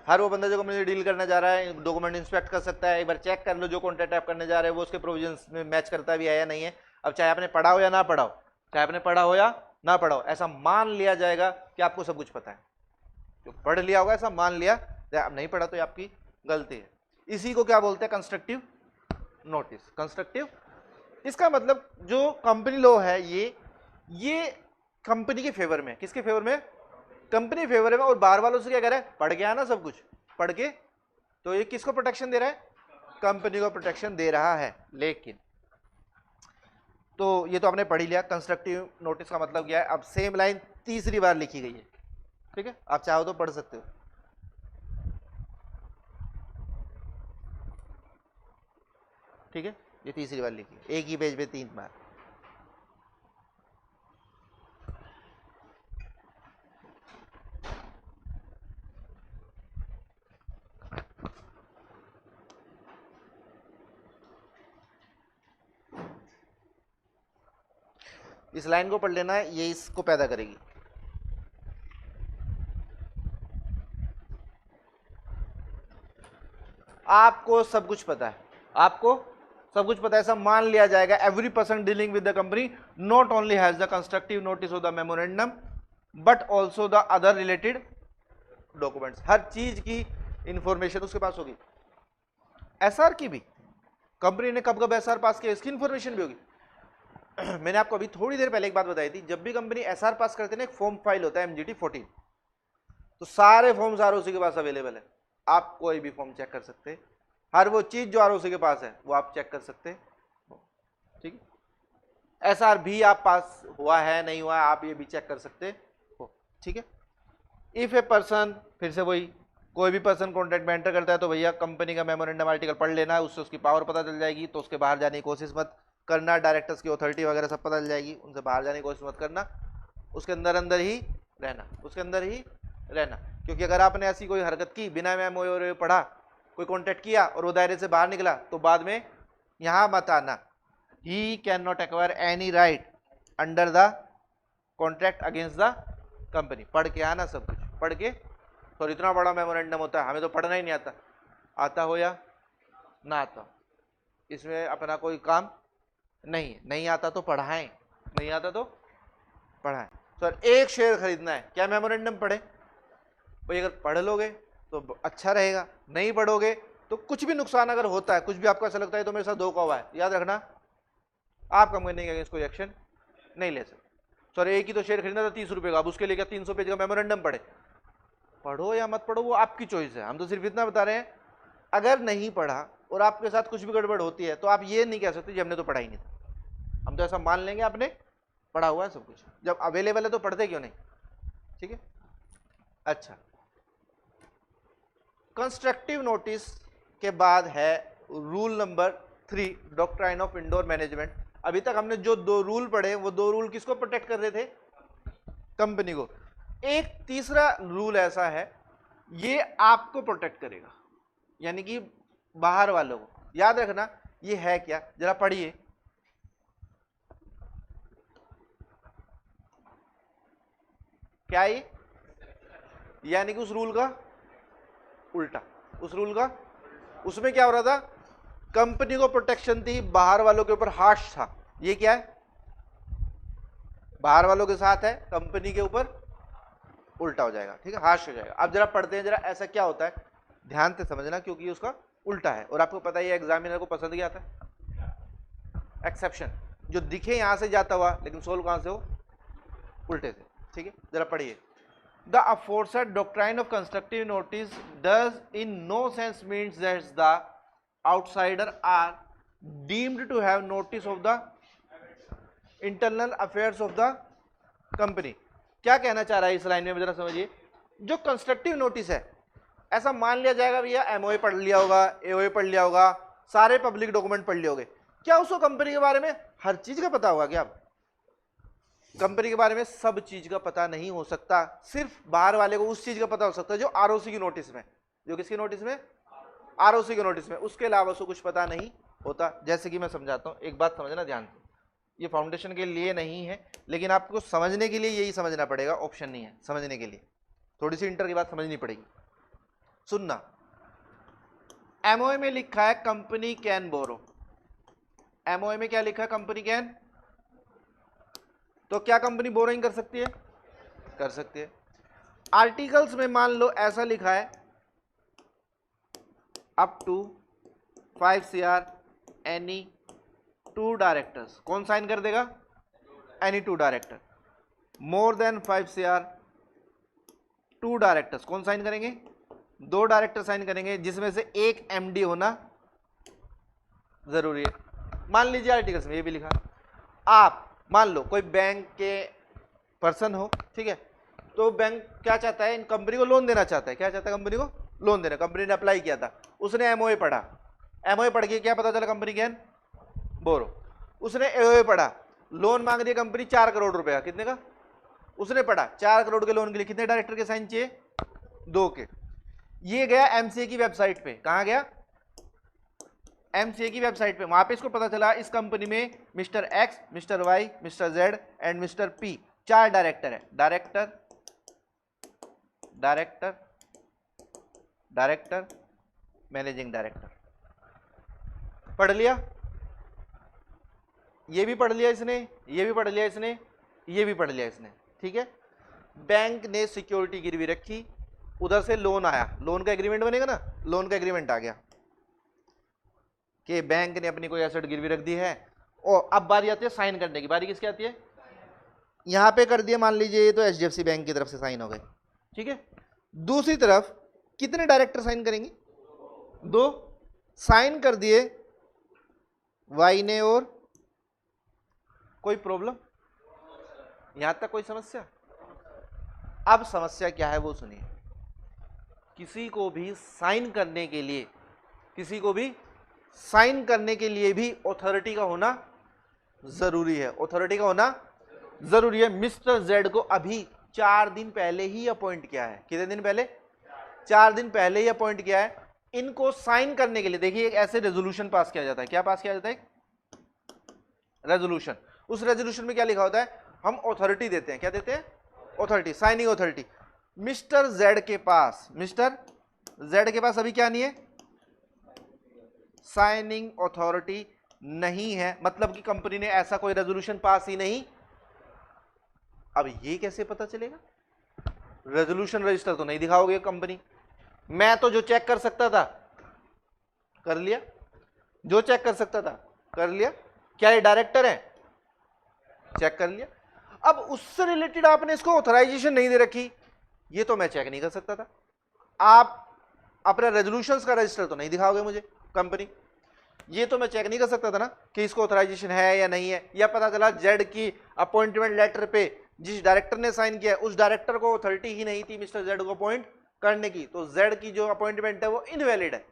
हर वो बंदा जो कंपनी से डील करने जा रहा है डॉक्यूमेंट इंस्पेक्ट कर सकता है, एक बार चेक कर लो जो कॉन्ट्रैक्ट आप करने जा रहे हैं वो उसके प्रोविजंस में मैच करता भी है या नहीं है, अब चाहे आपने पढ़ा हो या ना पढ़ा हो, चाहे आपने पढ़ा हो या ना पढ़ा हो, ऐसा मान लिया जाएगा कि आपको सब कुछ पता है। जो पढ़ लिया होगा ऐसा मान लिया, आप नहीं पढ़ा तो ये आपकी गलती है। इसी को क्या बोलते हैं? Constructive notice. कंस्ट्रक्टिव, इसका मतलब जो कंपनी लॉ है ये कंपनी के फेवर में, किसके फेवर में? कंपनी फेवर में। और बाहर वालों से क्या कह रहा है? पढ़ के आना सब कुछ, पढ़ के। तो ये किसको प्रोटेक्शन दे रहा है? कंपनी को प्रोटेक्शन दे रहा है। लेकिन तो ये तो आपने पढ़ ही लिया कंस्ट्रक्टिव नोटिस का मतलब क्या है। अब सेम लाइन तीसरी बार लिखी गई है, ठीक है, आप चाहो तो पढ़ सकते हो। ठीक है, ये तीसरी बार लिखी, एक ही पेज पे 3 बार। इस लाइन को पढ़ लेना है, ये इसको पैदा करेगी। आपको सब कुछ पता है, आपको सब कुछ पता है, ऐसा मान लिया जाएगा। Every person dealing with the company not only has the constructive notice of the memorandum but also the other related documents. हर चीज की इंफॉर्मेशन उसके पास होगी। एसआर की भी, कंपनी ने कब कब एसआर पास किया इसकी इंफॉर्मेशन भी होगी। मैंने आपको अभी थोड़ी देर पहले एक बात बताई थी, जब भी कंपनी एसआर पास करते हैं ना, एक फॉर्म फाइल होता है MGT 14, तो सारे फॉर्म्स आरओसी के पास अवेलेबल है। आप कोई भी फॉर्म चेक कर सकते हैं, हर वो चीज जो आरओसी के पास है वो आप चेक कर सकते हैं। ठीक है, एसआर भी आप पास हुआ है नहीं हुआ है आप ये भी चेक कर सकते हो। ठीक है, इफ ए पर्सन, फिर से वही, कोई भी पर्सन कॉन्ट्रैक्ट में एंटर करता है तो भैया कंपनी का मेमोरेंडम आर्टिकल पढ़ लेना है, उससे उसकी पावर पता चल जाएगी। तो उसके बाहर जाने की कोशिश मत करना, डायरेक्टर्स की अथॉरिटी वगैरह सब पता चल जाएगी, उनसे बाहर जाने की कोशिश मत करना, उसके अंदर अंदर ही रहना, उसके अंदर ही रहना। क्योंकि अगर आपने ऐसी कोई हरकत की, बिना मेमो पढ़ा कोई कॉन्टैक्ट किया और वो दायरे से बाहर निकला, तो बाद में यहाँ मत आना, he can not acquire any right under the contract against the company. पढ़ के आना सब कुछ, पढ़ के। तो इतना बड़ा मेमोरेंडम होता है, हमें तो पढ़ना ही नहीं आता, आता हो या ना आता, इसमें अपना कोई काम नहीं है। नहीं आता तो पढ़ाएं, नहीं आता तो पढ़ाएं। सर एक शेयर खरीदना है, क्या मेमोरेंडम पढ़े? भाई अगर पढ़ लोगे तो अच्छा रहेगा, नहीं पढ़ोगे तो कुछ भी नुकसान अगर होता है, कुछ भी आपको ऐसा लगता है तो मेरे साथ धोखा हुआ है, याद रखना आप कंपनी के अगेंस्ट कोई एक्शन नहीं ले सकते। सर एक ही तो शेयर खरीदना था 30 रुपए का, अब उसके लिए क्या 300 पेज का मेमोरेंडम पढ़े? पढ़ो या मत पढ़ो वो आपकी चॉइस है, हम तो सिर्फ इतना बता रहे हैं। अगर नहीं पढ़ा और आपके साथ कुछ भी गड़बड़ होती है तो आप ये नहीं कह सकते जी हमने तो पढ़ा ही नहीं था। हम तो ऐसा मान लेंगे आपने पढ़ा हुआ है सब कुछ, जब अवेलेबल है तो पढ़ते क्यों नहीं? ठीक है, अच्छा। कंस्ट्रक्टिव नोटिस के बाद है rule number 3, doctrine of indoor management. अभी तक हमने जो 2 रूल पढ़े, वो 2 रूल किसको प्रोटेक्ट कर रहे थे? कंपनी को। एक तीसरा रूल ऐसा है, ये आपको प्रोटेक्ट करेगा, यानी कि बाहर वालों को। याद रखना ये है क्या, जरा पढ़िए। क्या ये? यानी कि उस रूल का उल्टा, उस रूल का, उसमें क्या हो रहा था? कंपनी को प्रोटेक्शन थी, बाहर वालों के ऊपर हार्श था। ये क्या है? बाहर वालों के साथ है, कंपनी के ऊपर उल्टा हो जाएगा। ठीक है, हार्श हो जाएगा। अब जरा पढ़ते हैं, जरा ऐसा क्या होता है, ध्यान से समझना, क्योंकि ये उसका उल्टा है और आपको पता ही है एग्जामिनर को पसंद क्या आता है? एक्सेप्शन, जो दिखे यहां से जाता हुआ लेकिन सोल्व कहां से हो? उल्टे से। ठीक है, जरा पढ़िए। The aforesaid doctrine of constructive notice does in no sense means that the outsider are deemed to have notice of the internal affairs of the company। क्या कहना चाह रहा है इस लाइन में, जरा समझिए। जो कंस्ट्रक्टिव नोटिस है, ऐसा मान लिया जाएगा भैया एमओए पढ़ लिया होगा, एओए पढ़ लिया होगा, सारे पब्लिक डॉक्यूमेंट पढ़ लिए होंगे, क्या उसको कंपनी के बारे में हर चीज का पता होगा? क्या कंपनी के बारे में सब चीज का पता नहीं हो सकता, सिर्फ बाहर वाले को उस चीज का पता हो सकता है जो आरओसी की नोटिस में, जो किसकी नोटिस में? आरओसी की नोटिस में। उसके अलावा उसको कुछ पता नहीं होता। जैसे कि मैं समझाता हूं, एक बात समझना ध्यान से, ये फाउंडेशन के लिए नहीं है, लेकिन आपको समझने के लिए यही समझना पड़ेगा, ऑप्शन नहीं है। समझने के लिए थोड़ी सी इंटर की बात समझनी पड़ेगी। सुनना, एमओए में लिखा है कंपनी कैन बोरो। एमओए में क्या लिखा है? कंपनी कैन तो क्या कंपनी बोरोइंग कर सकती है? कर सकती है। आर्टिकल्स में मान लो ऐसा लिखा है up to 5 CR any 2 directors, कौन साइन कर देगा? Any 2 director. More than 5 CR 2 directors, कौन साइन करेंगे? 2 डायरेक्टर साइन करेंगे, जिसमें से एक MD होना जरूरी है। मान लीजिए आर्टिकल्स में ये भी लिखा, आप मान लो कोई बैंक के पर्सन हो, ठीक है, तो बैंक क्या चाहता है? इन कंपनी को लोन देना चाहता है। क्या चाहता है? कंपनी को लोन देना। कंपनी ने अप्लाई किया था, उसने एमओए पढ़ा, एमओए पढ़ के क्या पता चला? Company can borrow. उसने एओए पढ़ा, लोन मांग रही है कंपनी 4 करोड़ रुपया, कितने का? उसने पढ़ा 4 करोड़ के लोन के लिए कितने डायरेक्टर के साइन चाहिए? 2 के। ये गया एमसीए की वेबसाइट पे। कहां गया? एमसीए की वेबसाइट पे। वहां पे इसको पता चला इस कंपनी में mister X, mister Y, mister Z and mister P 4 director है। Director, director, director, managing director. पढ़ लिया? ये भी पढ़ लिया इसने, ये भी पढ़ लिया इसने, ये भी पढ़ लिया इसने, ठीक है। बैंक ने सिक्योरिटी गिरवी रखी, उधर से लोन आया, लोन का एग्रीमेंट बनेगा ना, लोन का एग्रीमेंट आ गया कि बैंक ने अपनी कोई एसेट गिरवी रख दी है। और अब बारी आती है साइन करने की। बारी किसकी आती है? यहां पे कर दिया, मान लीजिए ये तो एचडीएफसी बैंक की तरफ से साइन हो गए, ठीक है। दूसरी तरफ कितने डायरेक्टर साइन करेंगे? 2 साइन कर दिए वाई ने और कोई प्रॉब्लम? यहां तक कोई समस्या? अब समस्या क्या है वो सुनिए। किसी को भी साइन करने के लिए, किसी को भी साइन करने के लिए भी अथॉरिटी का होना जरूरी है। अथॉरिटी का होना जरूरी है। मिस्टर जेड को अभी 4 दिन पहले ही अपॉइंट किया है। कितने दिन पहले? 4 दिन पहले ही अपॉइंट किया है। इनको साइन करने के लिए देखिए एक ऐसे रेजोल्यूशन पास किया जाता है। क्या पास किया जाता है? रेजोल्यूशन। उस रेजोल्यूशन में क्या लिखा होता है? हम अथॉरिटी देते हैं। क्या देते हैं? Authority, signing authority. Mister Z के पास, मिस्टर जेड के पास अभी क्या नहीं है? साइनिंग अथॉरिटी नहीं है। मतलब कि कंपनी ने ऐसा कोई रेजोल्यूशन पास ही नहीं। अब ये कैसे पता चलेगा? रेजोल्यूशन रजिस्टर तो नहीं दिखाओगे कंपनी। मैं तो जो चेक कर सकता था कर लिया, जो चेक कर सकता था कर लिया। क्या ये डायरेक्टर है? चेक कर लिया। अब उससे रिलेटेड आपने इसको ऑथराइजेशन नहीं दे रखी, ये तो मैं चेक नहीं कर सकता था। आप अपना रेजोल्यूशंस का रजिस्टर तो नहीं दिखाओगे मुझे कंपनी, ये तो मैं चेक नहीं कर सकता था ना कि इसको ऑथराइजेशन है या नहीं है। या पता चला जेड की अपॉइंटमेंट लेटर पे जिस डायरेक्टर ने साइन किया है उस डायरेक्टर को अथॉरिटी ही नहीं थी मिस्टर जेड को अपॉइंट करने की, तो जेड की जो अपॉइंटमेंट है वो इनवैलिड है।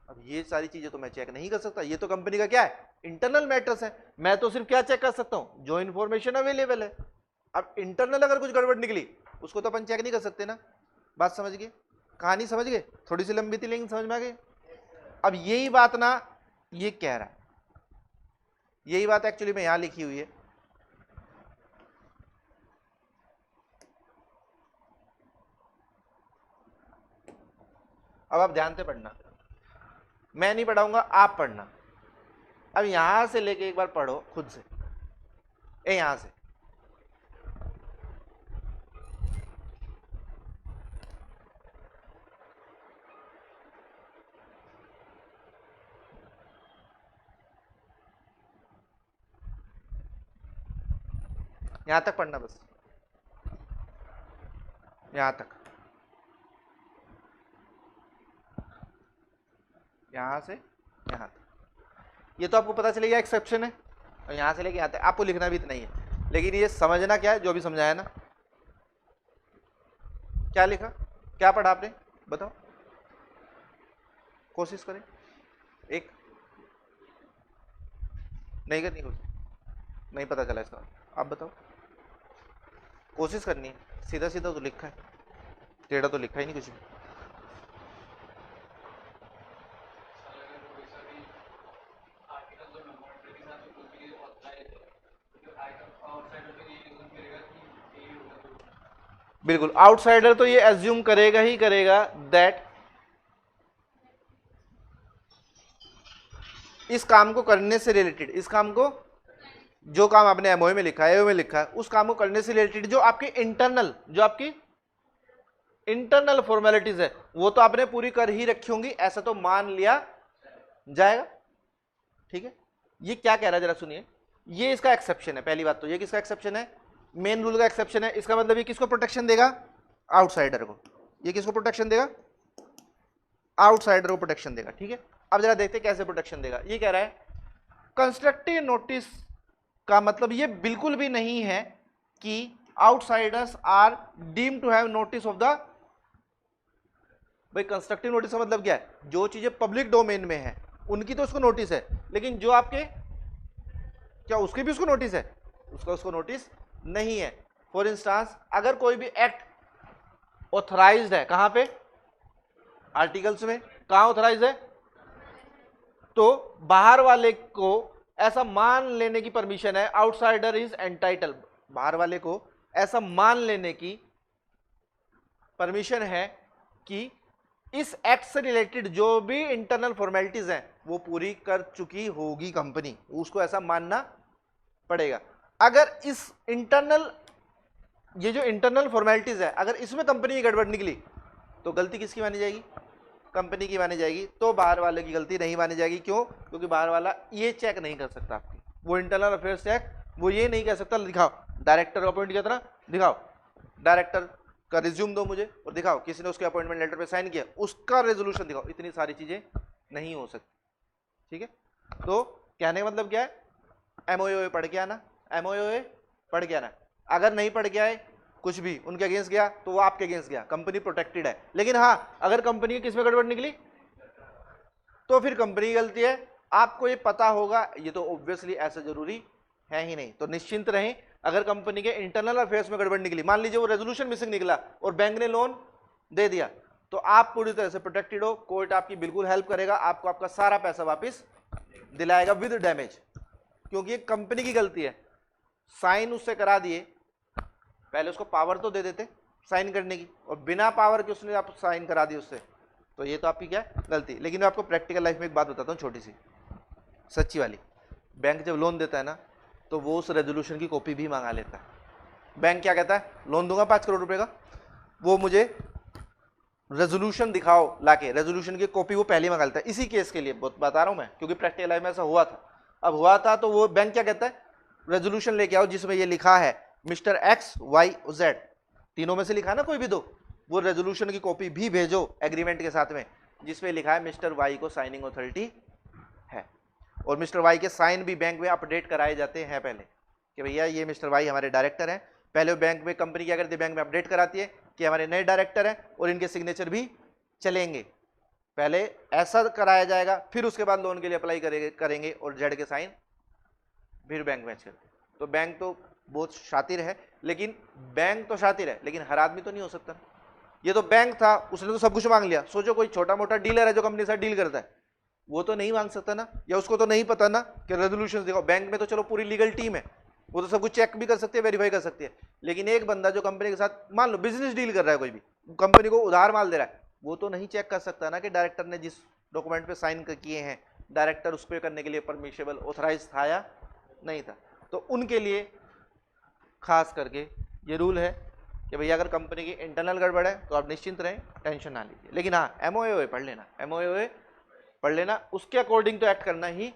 अब ये सारी चीजें तो मैं चेक नहीं कर सकता। ये तो कंपनी का क्या है? इंटरनल मैटर्स है। मैं तो सिर्फ क्या चेक कर सकता हूं? जो इन्फॉर्मेशन अवेलेबल है। अब इंटरनल अगर कुछ गड़बड़ निकली उसको तो अपन चेक नहीं कर सकते ना। बात समझ गए? कहानी समझ गए? थोड़ी सी लंबी थी लेकिन समझ में आ गई। अब यही बात ना ये कह रहा है, यही बात एक्चुअली में यहां लिखी हुई है। अब आप ध्यान से पढ़ना, मैं नहीं पढ़ाऊंगा, आप पढ़ना। अब यहां से लेके एक बार पढ़ो खुद से, यहां से यहां तक पढ़ना, बस यहां तक, यहां से यहां तक। ये तो आपको पता चलेगा एक्सेप्शन है, और यहां से लेके यहां तक आपको लिखना भी इतना ही है। लेकिन ये समझना क्या है? जो भी समझाया ना, क्या लिखा, क्या पढ़ा आपने, बताओ, कोशिश करें। एक नहीं करनी, नहीं पता चला इसका, आप बताओ। कोशिश करनी है, सीधा सीधा तो लिखा है, टेढ़ा तो लिखा ही नहीं कुछ भी। बिल्कुल, आउटसाइडर तो ये एज्यूम करेगा ही करेगा दैट इस काम को करने से रिलेटेड, इस काम को जो काम आपने एमओए में लिखा है, एओ में लिखा है, उस काम को करने से रिलेटेड जो आपकी इंटरनल फॉर्मेलिटीज है वो तो आपने पूरी कर ही रखी होंगी, ऐसा तो मान लिया जाएगा। ठीक है, ये क्या कह रहा है जरा सुनिए, ये इसका एक्सेप्शन है। पहली बात तो ये किसका एक्सेप्शन है, मेन रूल का एक्सेप्शन है। इसका मतलब ये किसको प्रोटेक्शन देगा, आउटसाइडर को। ये किसको प्रोटेक्शन देगा, आउटसाइडर को प्रोटेक्शन देगा। ठीक है, अब जरा देखते हैं कैसे प्रोटेक्शन देगा। ये कह रहा है कंस्ट्रक्टिव नोटिस का मतलब ये बिल्कुल भी नहीं है कि outsiders are deemed to have notice of the, भाई कंस्ट्रक्टिव नोटिस का मतलब क्या है, जो चीजें पब्लिक डोमेन में है उनकी तो उसको नोटिस है, लेकिन जो आपके क्या उसकी भी उसको नोटिस है, उसको नोटिस नहीं है। फॉर इंस्टांस अगर कोई भी एक्ट ऑथराइज्ड है, कहां पे, आर्टिकल्स में, कहां ऑथराइज्ड है, तो बाहर वाले को ऐसा मान लेने की परमिशन है, आउटसाइडर इज एंटाइटल, बाहर वाले को ऐसा मान लेने की परमिशन है कि इस एक्ट से रिलेटेड जो भी इंटरनल फॉर्मेलिटीज हैं वो पूरी कर चुकी होगी कंपनी, उसको ऐसा मानना पड़ेगा। अगर इस इंटरनल, ये जो इंटरनल फॉर्मेलिटीज है, अगर इसमें कंपनी की गड़बड़ निकली तो गलती किसकी मानी जाएगी, कंपनी की मानी जाएगी, तो बाहर वाले की गलती नहीं मानी जाएगी। क्यों, क्योंकि बाहर वाला ये चेक नहीं कर सकता आपकी, वो इंटरनल अफेयर्स चेक वो ये नहीं कह सकता दिखाओ डायरेक्टर अपॉइंट किया था ना, दिखाओ डायरेक्टर का रिज्यूम दो मुझे और दिखाओ किसी ने उसके अपॉइंटमेंट लेटर पे साइन किया, उसका रेजोल्यूशन दिखाओ, इतनी सारी चीजें नहीं हो सकती। ठीक है, तो कहने का मतलब क्या है, एमओए पढ़ के आना, एमओए पढ़ के आना। अगर नहीं पढ़ के आए, कुछ भी उनके अगेंस्ट गया तो वो आपके अगेंस्ट गया, कंपनी प्रोटेक्टेड है। लेकिन हाँ, अगर कंपनी की किसमें गड़बड़ निकली तो फिर कंपनी की गलती है, आपको ये पता होगा, ये तो ऑब्वियसली ऐसा जरूरी है ही नहीं। तो निश्चिंत रहें, अगर कंपनी के इंटरनल अफेयर्स में गड़बड़ निकली, मान लीजिए वो रेजोल्यूशन मिसिंग निकला और बैंक ने लोन दे दिया, तो आप पूरी तरह से प्रोटेक्टेड हो, कोर्ट आपकी बिल्कुल हेल्प करेगा, आपको आपका सारा पैसा वापस दिलाएगा विद डैमेज, क्योंकि ये कंपनी की गलती है। साइन उससे करा दिए, पहले उसको पावर तो दे देते साइन करने की, और बिना पावर के उसने आप साइन करा दी उससे, तो ये तो आपकी क्या गलती। लेकिन मैं आपको प्रैक्टिकल लाइफ में एक बात बताता हूँ छोटी सी सच्ची वाली। बैंक जब लोन देता है ना, तो वो उस रेजोल्यूशन की कॉपी भी मंगा लेता है। बैंक क्या कहता है, लोन दूंगा 5 करोड़ रुपए का, वो मुझे रेजोल्यूशन दिखाओ लाके, रेजोल्यूशन की कॉपी वो पहले मंगा लेता है। इसी केस के लिए बता रहा हूं मैं, क्योंकि प्रैक्टिकल लाइफ में ऐसा हुआ था। अब हुआ था तो वो बैंक क्या कहता है, रेजोल्यूशन लेके आओ जिसमें ये लिखा है मिस्टर एक्स वाई जेड, तीनों में से लिखा है ना कोई भी दो, वो रेजोल्यूशन की कॉपी भी भेजो एग्रीमेंट के साथ में, जिसमें लिखा है मिस्टर वाई को साइनिंग अथॉरिटी है, और मिस्टर वाई के साइन भी बैंक में अपडेट कराए जाते हैं पहले कि भैया ये मिस्टर वाई हमारे डायरेक्टर हैं। पहले बैंक में कंपनी क्या करती है, बैंक में अपडेट कराती है कि हमारे नए डायरेक्टर हैं और इनके सिग्नेचर भी चलेंगे, पहले ऐसा कराया जाएगा, फिर उसके बाद लोन के लिए अप्लाई करेंगे और जेड के साइन फिर बैंक मैच करते। तो बैंक तो बहुत शातिर है, लेकिन बैंक तो शातिर है, लेकिन हर आदमी तो नहीं हो सकता। ये तो बैंक था, उसने तो सब कुछ मांग लिया। सोचो कोई छोटा मोटा डीलर है जो कंपनी से डील करता है, वो तो नहीं मांग सकता ना, या उसको तो नहीं पता ना कि रेजोल्यूशन देखो। बैंक में तो चलो पूरी लीगल टीम है, वो तो सब कुछ चेक भी कर सकती है, वेरीफाई कर सकती है। लेकिन एक बंदा जो कंपनी के साथ मान लो बिजनेस डील कर रहा है, कोई भी कंपनी को उधार माल दे रहा है, वो तो नहीं चेक कर सकता ना कि डायरेक्टर ने जिस डॉक्यूमेंट पे साइन किए हैं, डायरेक्टर उस पर करने के लिए परमिशेबल ऑथराइज था या नहीं था। तो उनके लिए खास करके ये रूल है कि भैया अगर कंपनी की इंटरनल गड़बड़ है तो आप निश्चिंत रहें, टेंशन ना लीजिए। लेकिन हाँ, एमओए पढ़ लेना, एमओए पढ़ लेना, उसके अकॉर्डिंग तो एक्ट करना ही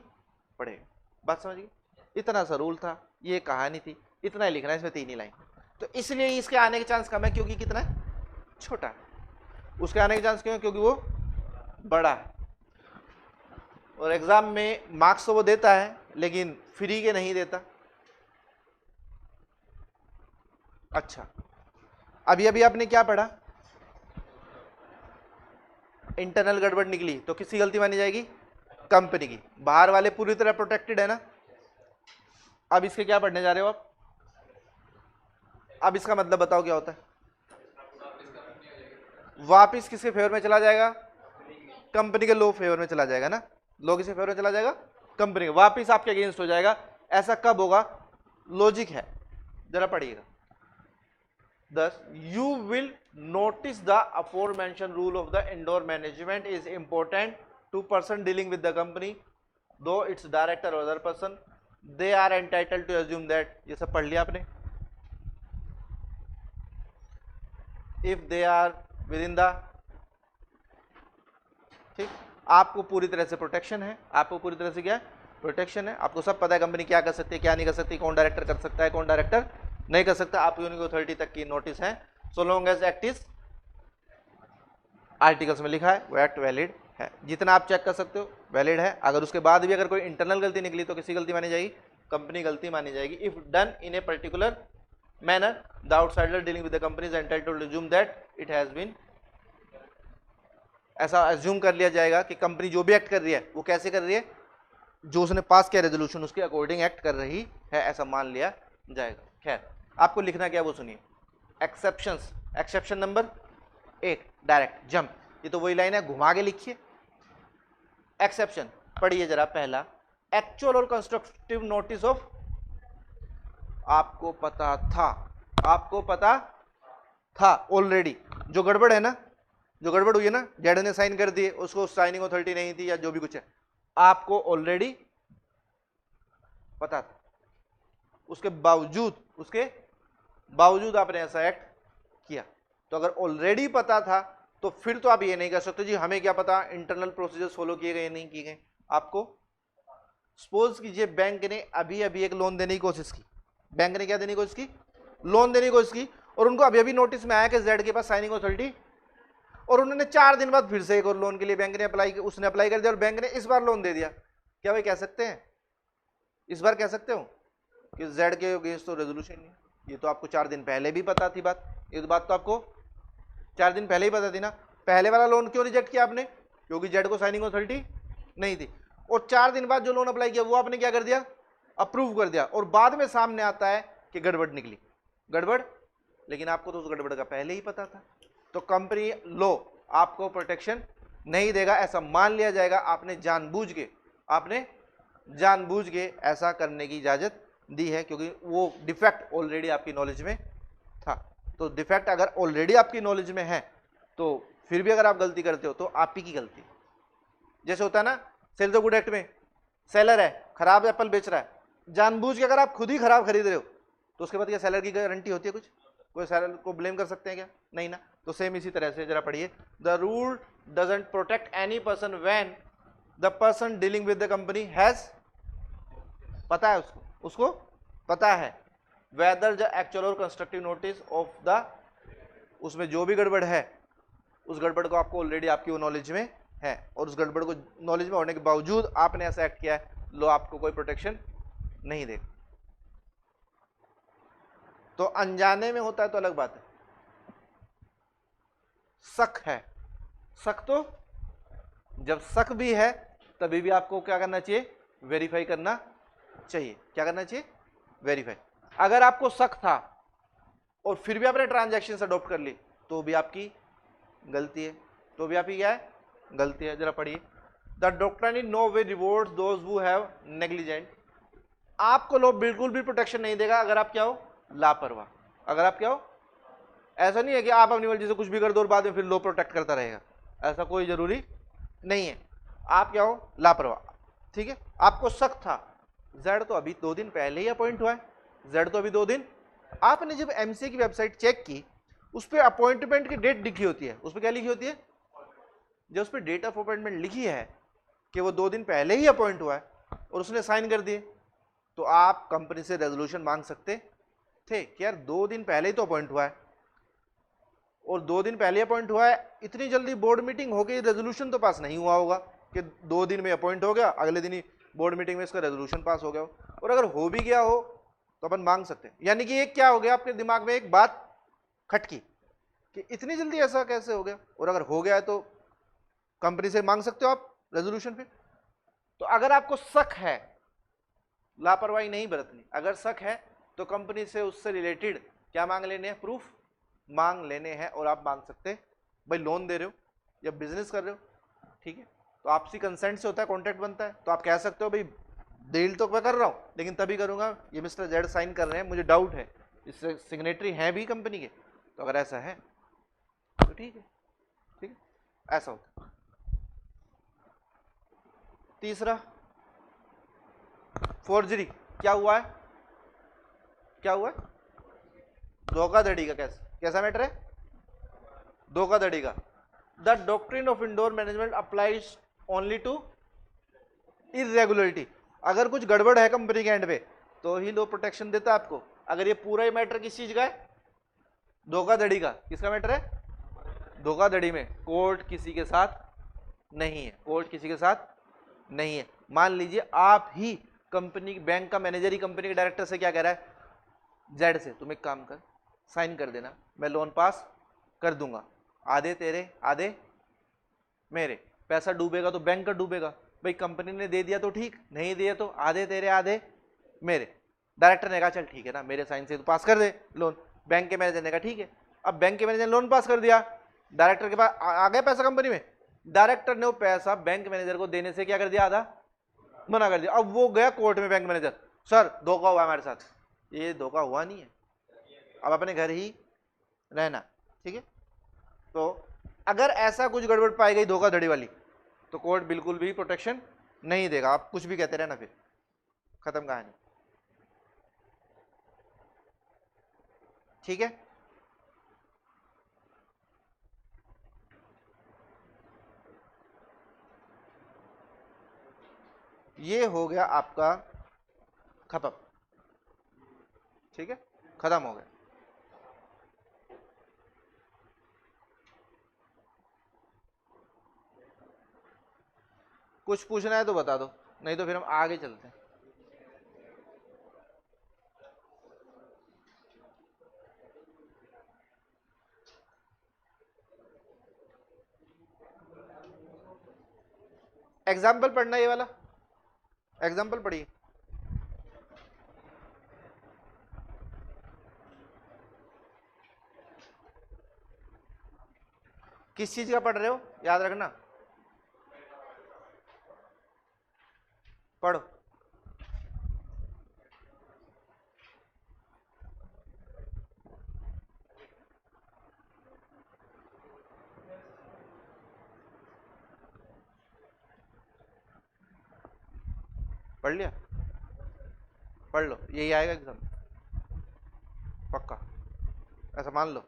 पड़ेगा। बात समझिए, इतना सा रूल था, ये कहानी थी, इतना ही लिखना है इसमें, 3 ही लाइन। तो इसलिए इसके आने के चांस कम है, क्योंकि कितना छोटा है। उसके आने के चांस क्यों है, क्योंकि वो बड़ा है। और एग्जाम में मार्क्स तो वो देता है, लेकिन फ्री के नहीं देता। अच्छा, अभी अभी आपने क्या पढ़ा, इंटरनल गड़बड़ निकली तो किसकी गलती मानी जाएगी, कंपनी की। बाहर वाले पूरी तरह प्रोटेक्टेड है ना। अब इसके क्या पढ़ने जा रहे हो आप, अब इसका मतलब बताओ क्या होता है, वापिस किसके फेवर में चला जाएगा, कंपनी के लो फेवर में चला जाएगा ना, लो किसके फेवर में चला जाएगा, कंपनी के, वापिस आपके अगेंस्ट हो जाएगा। ऐसा कब होगा, लॉजिक है, जरा पढ़िएगा। Thus, you will notice the aforementioned rule of the indoor management is important to person dealing with the company, though its director or other person they are entitled to assume that, ये सब पढ़ लिया आपने। If they are within the, ठीक, आपको पूरी तरह से प्रोटेक्शन है, आपको पूरी तरह से क्या है, प्रोटेक्शन है। आपको सब पता है कंपनी क्या कर सकती है, क्या नहीं कर सकती, कौन डायरेक्टर कर सकता है, कौन डायरेक्टर नहीं कर सकता, आपकी उनकी अथॉरिटी तक की नोटिस है। So long as act is, articles में लिखा है वो एक्ट वैलिड है, जितना आप चेक कर सकते हो वैलिड है। अगर उसके बाद भी अगर कोई इंटरनल गलती निकली तो किसी गलती मानी जाएगी, कंपनी गलती मानी जाएगी। If done in a particular manner the outsider dealing with the company is entitled to assume that it has been, ऐसा अज्यूम कर लिया जाएगा कि कंपनी जो भी एक्ट कर रही है वो कैसे कर रही है, जो उसने पास किया रेजोल्यूशन उसके अकॉर्डिंग एक्ट कर रही है, ऐसा मान लिया जाएगा। खैर आपको लिखना क्या है वो सुनिए। Exceptions, exception number 1 direct jump, ये तो वही लाइन है, घुमा के लिखिए। एक्सेप्शन पढ़िए जरा, पहला एक्चुअल और कंस्ट्रक्टिव नोटिस ऑफ, आपको पता था, आपको पता था ऑलरेडी, जो गड़बड़ है ना, जो गड़बड़ हुई है ना, जेड ने साइन कर दिए, उसको साइनिंग अथॉरिटी नहीं थी या जो भी कुछ है, आपको ऑलरेडी पता था, उसके बावजूद आपने ऐसा एक्ट किया। तो अगर ऑलरेडी पता था तो फिर तो आप ये नहीं कर सकते जी हमें क्या पता इंटरनल प्रोसीजर्स फॉलो किए गए नहीं किए गए। आपको सपोज कीजिए बैंक ने अभी अभी एक लोन देने की कोशिश की, बैंक ने क्या देने की कोशिश की, लोन देने की कोशिश की, और उनको अभी अभी नोटिस में आया कि जेड के पास साइनिंग अथॉरिटी, और उन्होंने 4 दिन बाद फिर से एक और लोन के लिए बैंक ने उसने अप्लाई कर दिया और बैंक ने इस बार लोन दे दिया। क्या भाई कह सकते हैं, इस बार कह सकते हो कि जेड के अगेंस्ट तो रेजोल्यूशन नहीं, ये तो आपको 4 दिन पहले भी पता थी बात, ये तो बात तो आपको 4 दिन पहले ही पता थी ना। पहले वाला लोन क्यों रिजेक्ट किया आपने, क्योंकि जेड को साइनिंग अथॉरिटी नहीं थी, और 4 दिन बाद जो लोन अप्लाई किया वो आपने क्या कर दिया, अप्रूव कर दिया, और बाद में सामने आता है कि गड़बड़ निकली, गड़बड़, लेकिन आपको तो उस गड़बड़ का पहले ही पता था। तो कंपनी लो आपको प्रोटेक्शन नहीं देगा, ऐसा मान लिया जाएगा। आपने जानबूझ के ऐसा करने की इजाजत दी है, क्योंकि वो डिफेक्ट ऑलरेडी आपकी नॉलेज में था। तो डिफेक्ट अगर ऑलरेडी आपकी नॉलेज में है तो फिर भी अगर आप गलती करते हो तो आप ही की गलती। जैसे होता है ना सेल द गुड एक्ट में, सेलर है खराब एप्पल बेच रहा है, जानबूझ के अगर आप खुद ही खराब खरीद रहे हो तो उसके बाद क्या सेलर की गारंटी होती है कुछ, कोई सेलर को ब्लेम कर सकते हैं क्या, नहीं ना। तो सेम इसी तरह से जरा पढ़िए, the rule doesn't protect any person when the person dealing with the company has, पता है उसको पता है, वेदर द एक्चुअल और कंस्ट्रक्टिव नोटिस ऑफ द, उसमें जो भी गड़बड़ है उस गड़बड़ को आपको ऑलरेडी आपकी वो नॉलेज में है, और उस गड़बड़ को नॉलेज में होने के बावजूद आपने ऐसा एक्ट किया है, लो आपको कोई प्रोटेक्शन नहीं देगा। तो अनजाने में होता है तो अलग बात है, शक है, शक तो जब शक भी है तभी भी आपको क्या करना चाहिए, वेरीफाई करना चाहिए। क्या करना चाहिए, वेरीफाई। अगर आपको शक था और फिर भी आपने ट्रांजैक्शन अडॉप्ट कर ली तो भी आपकी गलती है, तो भी आपकी क्या है, गलती है। जरा पढ़िए, the doctrine in no way rewards those who have negligent, आपको लो बिल्कुल भी प्रोटेक्शन नहीं देगा अगर आप क्या हो, लापरवाह, अगर आप क्या हो। ऐसा नहीं है कि आप अपनी मर्जी से कुछ भी कर दो और बाद में फिर लो प्रोटेक्ट करता रहेगा, ऐसा कोई जरूरी नहीं है। आप क्या हो, लापरवाह, ठीक है। आपको शक था, जेड तो अभी 2 दिन पहले ही अपॉइंट हुआ है, जेड तो अभी 2 दिन, आपने जब एमसीए की वेबसाइट चेक की उस पर अपॉइंटमेंट की डेट लिखी होती है, उस पर क्या लिखी होती है, जब उस पर डेट ऑफ अपॉइंटमेंट लिखी है कि वो 2 दिन पहले ही अपॉइंट हुआ है और उसने साइन कर दिए, तो आप कंपनी से रेजोल्यूशन मांग सकते थे कि यार 2 दिन पहले ही तो अपॉइंट हुआ है, और 2 दिन पहले अपॉइंट हुआ है, इतनी जल्दी बोर्ड मीटिंग हो गई, रेजोल्यूशन तो पास नहीं हुआ होगा कि 2 दिन में अपॉइंट हो गया, अगले दिन ही बोर्ड मीटिंग में इसका रेजोल्यूशन पास हो गया हो, और अगर हो भी गया हो तो अपन मांग सकते हैं। यानी कि एक क्या हो गया, आपके दिमाग में एक बात खटकी कि इतनी जल्दी ऐसा कैसे हो गया, और अगर हो गया है तो कंपनी से मांग सकते हो आप रेजोल्यूशन फिर। तो अगर आपको शक है, लापरवाही नहीं बरतनी, अगर शक है तो कंपनी से उससे रिलेटेड क्या मांग लेने हैं, प्रूफ मांग लेने हैं, और आप मांग सकते हैं। भाई लोन दे रहे हो या बिजनेस कर रहे हो, ठीक है, तो आपसी कंसेंट से होता है, कॉन्ट्रैक्ट बनता है, तो आप कह सकते हो भाई डील तो मैं कर रहा हूँ लेकिन तभी करूंगा, ये मिस्टर जेड साइन कर रहे हैं, मुझे डाउट है, इससे सिग्नेटरी है भी कंपनी के, तो अगर ऐसा है तो ठीक है, ठीक है, ऐसा होता है। तीसरा, फोर्जरी, क्या हुआ है, क्या हुआ है, धोखाधड़ी का। कैसा मैटर है, धोखाधड़ी का। The doctrine of indoor management applies only to irregularity. अगर कुछ गड़बड़ है कंपनी के एंड पे तो ही लो प्रोटेक्शन देता है आपको। अगर ये पूरा ही मैटर किस चीज का है, धोखाधड़ी का, किसका मैटर है, धोखाधड़ी में कोर्ट किसी के साथ नहीं है, कोर्ट किसी के साथ नहीं है। मान लीजिए आप ही कंपनी, बैंक का मैनेजर ही कंपनी के डायरेक्टर से क्या कह रहा है, जेड से तुम एक काम कर, साइन कर देना, मैं लोन पास कर दूंगा, आधे तेरे आधे मेरे, पैसा डूबेगा तो बैंक का डूबेगा, भाई कंपनी ने दे दिया तो ठीक, नहीं दिया तो आधे तेरे आधे मेरे। डायरेक्टर ने कहा चल ठीक है ना, मेरे साइन से तो पास कर दे लोन। बैंक के मैनेजर ने कहा ठीक है। अब बैंक के मैनेजर ने लोन पास कर दिया, डायरेक्टर के पास आ गया पैसा कंपनी में, डायरेक्टर ने वो पैसा बैंक मैनेजर को देने से क्या कर दिया, आधा मना कर दिया। अब वो गया कोर्ट में, बैंक मैनेजर, सर धोखा हुआ हमारे साथ। ये धोखा हुआ नहीं है, अब अपने घर ही रहना, ठीक है। तो अगर ऐसा कुछ गड़बड़ पाई गई धोखाधड़ी वाली तो कोर्ट बिल्कुल भी प्रोटेक्शन नहीं देगा। आप कुछ भी कहते रहना, फिर खत्म कहानी, ठीक है। ये हो गया आपका खत्म, ठीक है, खत्म हो गया। कुछ पूछना है तो बता दो, नहीं तो फिर हम आगे चलते हैं। एग्जाम्पल पढ़ना, ये वाला एग्जाम्पल पढ़िए। किस चीज का पढ़ रहे हो, याद रखना, पढ़ो। पढ़ लिया, पढ़ लो, यही आएगा एग्जाम पक्का, ऐसा मान लो।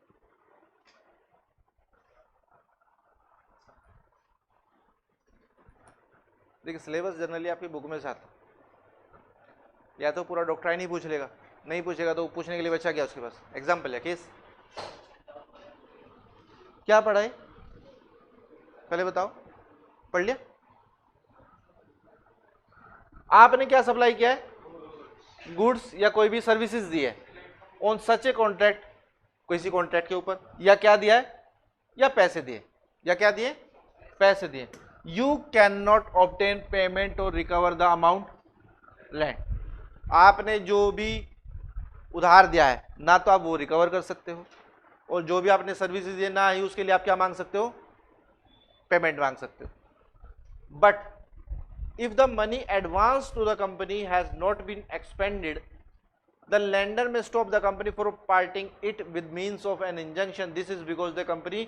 देखिए सिलेबस जनरली आपकी बुक में से आता, या तो पूरा डॉक्ट्राइन ही पूछ लेगा, नहीं पूछेगा तो पूछने के लिए बचा क्या उसके पास, एग्जाम्पल या केस। क्या पढ़ा है पहले बताओ, पढ़ लिया? आपने क्या सप्लाई किया है, गुड्स या कोई भी सर्विसेज दी है ऑन सच ए कॉन्ट्रैक्ट, किसी कॉन्ट्रैक्ट के ऊपर, या क्या दिया है, या पैसे दिए, या क्या दिए, पैसे दिए। You can not obtain payment और रिकवर द अमाउंट लैंड। आपने जो भी उधार दिया है ना तो आप वो रिकवर कर सकते हो, और जो भी आपने सर्विसेज दिए ना ही उसके लिए आप क्या मांग सकते हो, पेमेंट मांग सकते हो। But if the money advanced to the company has not been expended, the lender may stop the company for parting it with means of an injunction. This is because the company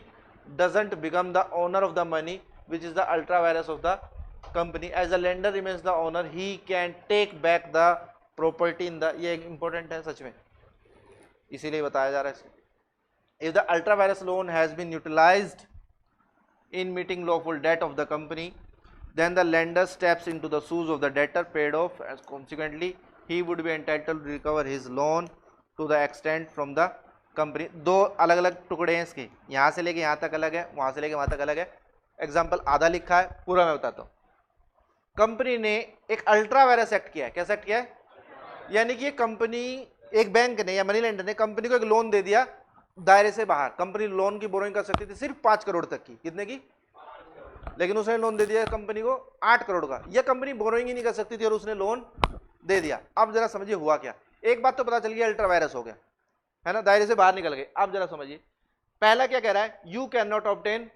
doesn't become the owner of the money, which is the ultra vires of the company. As the lender remains the owner, he can take back the property in the, ये important है सच में, इसीलिए बताया जा रहा है इसको। If the ultra vires loan has been utilized in meeting lawful debt of the company, then the lender steps into the shoes of the debtor paid off, as consequently he would be entitled to recover his loan to the extent from the company। दो अलग अलग टुकड़े हैं इसके, यहाँ से लेके यहाँ तक अलग है, वहाँ से लेके वहाँ तक अलग है। एग्जाम्पल आधा लिखा है, पूरा मैं बताता हूँ। कंपनी ने एक अल्ट्रा वायरस एक्ट किया है, कैसा एक्ट किया है, यानी कि कंपनी, एक बैंक ने या मनी लेंडर ने कंपनी को एक लोन दे दिया दायरे से बाहर। कंपनी लोन की बोरोइंग कर सकती थी सिर्फ 5 करोड़ तक की, कितने की, लेकिन उसने लोन दे दिया कंपनी को 8 करोड़ का। यह कंपनी बोरोइंग ही नहीं कर सकती थी और उसने लोन दे दिया। अब जरा समझिए हुआ क्या। एक बात तो पता चल गई, अल्ट्रा वायरस हो गया है ना, दायरे से बाहर निकल गए। अब जरा समझिए, पहला क्या कह रहा है, यू कैन नॉट ऑब्टेन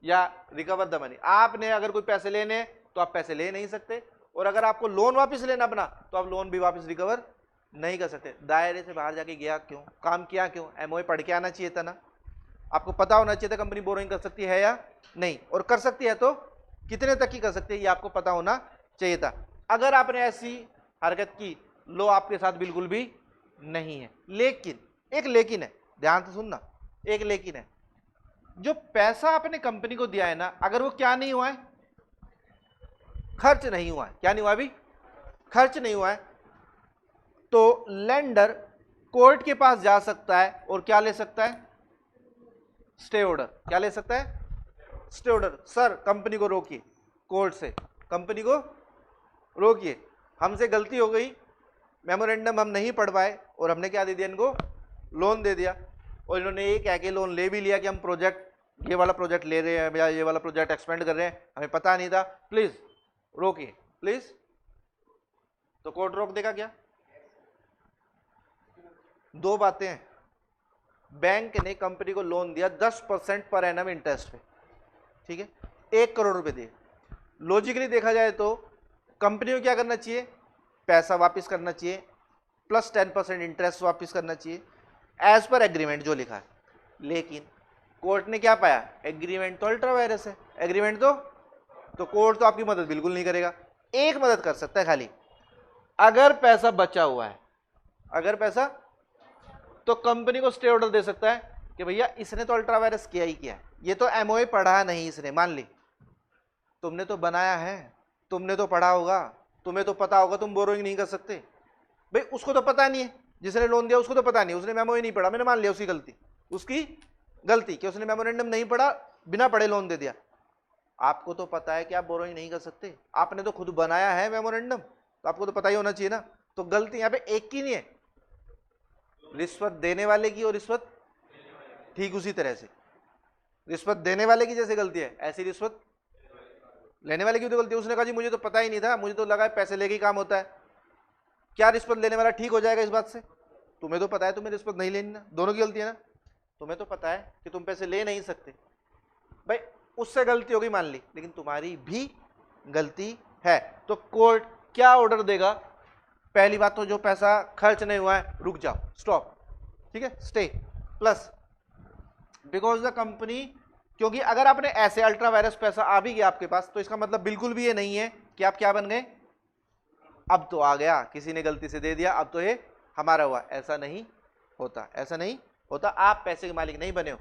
या रिकवर द मनी। आपने अगर कोई पैसे लेने तो आप पैसे ले नहीं सकते, और अगर आपको लोन वापस लेना अपना तो आप लोन भी वापस रिकवर नहीं कर सकते। दायरे से बाहर जाके गया क्यों, काम किया क्यों, एमओए पढ़ के आना चाहिए था ना, आपको पता होना चाहिए था कंपनी बोरोइंग कर सकती है या नहीं, और कर सकती है तो कितने तक की कर सकती है ये आपको पता होना चाहिए था। अगर आपने ऐसी हरकत की, लो आपके साथ बिल्कुल भी नहीं है। लेकिन एक लेकिन है, ध्यान से सुनना, एक लेकिन है, जो पैसा आपने कंपनी को दिया है ना, अगर वो क्या नहीं हुआ है, खर्च नहीं हुआ है, क्या नहीं हुआ अभी, खर्च नहीं हुआ है, तो लेंडर कोर्ट के पास जा सकता है और क्या ले सकता है, स्टे ऑर्डर। क्या ले सकता है, स्टे ऑर्डर। सर कंपनी को रोकिए, कोर्ट से कंपनी को रोकिए, हमसे गलती हो गई, मेमोरेंडम हम नहीं पढ़ पाए और हमने क्या दे दिया इनको, लोन दे दिया, और इन्होंने ये कह के लोन ले भी लिया कि हम प्रोजेक्ट, ये वाला प्रोजेक्ट ले रहे हैं या ये वाला प्रोजेक्ट एक्सपेंड कर रहे हैं, हमें पता नहीं था, प्लीज रोकिए प्लीज। तो कोर्ट रोक देगा क्या? दो बातें हैं, बैंक ने कंपनी को लोन दिया 10% पर एनम इंटरेस्ट पे, ठीक है, 1 करोड़ रुपए दिए। लॉजिकली देखा जाए तो कंपनी को क्या करना चाहिए, पैसा वापस करना चाहिए प्लस 10% इंटरेस्ट वापस करना चाहिए एज पर एग्रीमेंट जो लिखा है। लेकिन कोर्ट ने क्या पाया, एग्रीमेंट तो अल्ट्रा वायरस है, एग्रीमेंट तो कोर्ट तो आपकी मदद बिल्कुल नहीं करेगा। एक मदद कर सकता है खाली, अगर पैसा बचा हुआ है, अगर पैसा, तो कंपनी को स्टे ऑर्डर दे सकता है कि भैया इसने तो अल्ट्रा वायरस किया ही किया है, ये तो एमओए पढ़ा नहीं इसने, मान ली तुमने तो बनाया है, तुमने तो पढ़ा होगा, तुम्हें तो पता होगा, तुम बोरोइंग नहीं कर सकते। भाई उसको तो पता नहीं है, जिसने लोन दिया उसको तो पता नहीं, उसने मेमो ही नहीं पढ़ा, मैंने मान लिया उसकी गलती, उसकी गलती कि उसने मेमोरेंडम नहीं पढ़ा, बिना पढ़े लोन दे दिया। आपको तो पता है कि आप बोरोइंग नहीं कर सकते, आपने तो खुद बनाया है मेमोरेंडम, तो आपको तो पता ही होना चाहिए ना। तो गलती यहाँ पे एक की नहीं है, रिश्वत देने वाले की और रिश्वत, ठीक उसी तरह से रिश्वत देने वाले की जैसे गलती है, ऐसी रिश्वत लेने वाले की तो गलती है। उसने कहा जी मुझे तो पता ही नहीं था, मुझे तो लगा पैसे लेके ही काम होता है। क्या रिश्वत लेने वाला ठीक हो जाएगा इस बात से? तुम्हें तो पता है तुम्हें रिश्वत नहीं लेनी ना, दोनों की गलती है ना। तुम्हें तो पता है कि तुम पैसे ले नहीं सकते, भाई उससे गलती हो गई मान ली, लेकिन तुम्हारी भी गलती है। तो कोर्ट क्या ऑर्डर देगा, पहली बात तो जो पैसा खर्च नहीं हुआ है रुक जाओ, स्टॉप, ठीक है, stay plus because the company, क्योंकि अगर आपने ऐसे अल्ट्रा वायरस पैसा आ भी गया आपके पास, तो इसका मतलब बिल्कुल भी ये नहीं है कि आप क्या बन गए, अब तो आ गया, किसी ने गलती से दे दिया अब तो ये हमारा हुआ। ऐसा नहीं होता, ऐसा नहीं होता, आप पैसे के मालिक नहीं बने हो,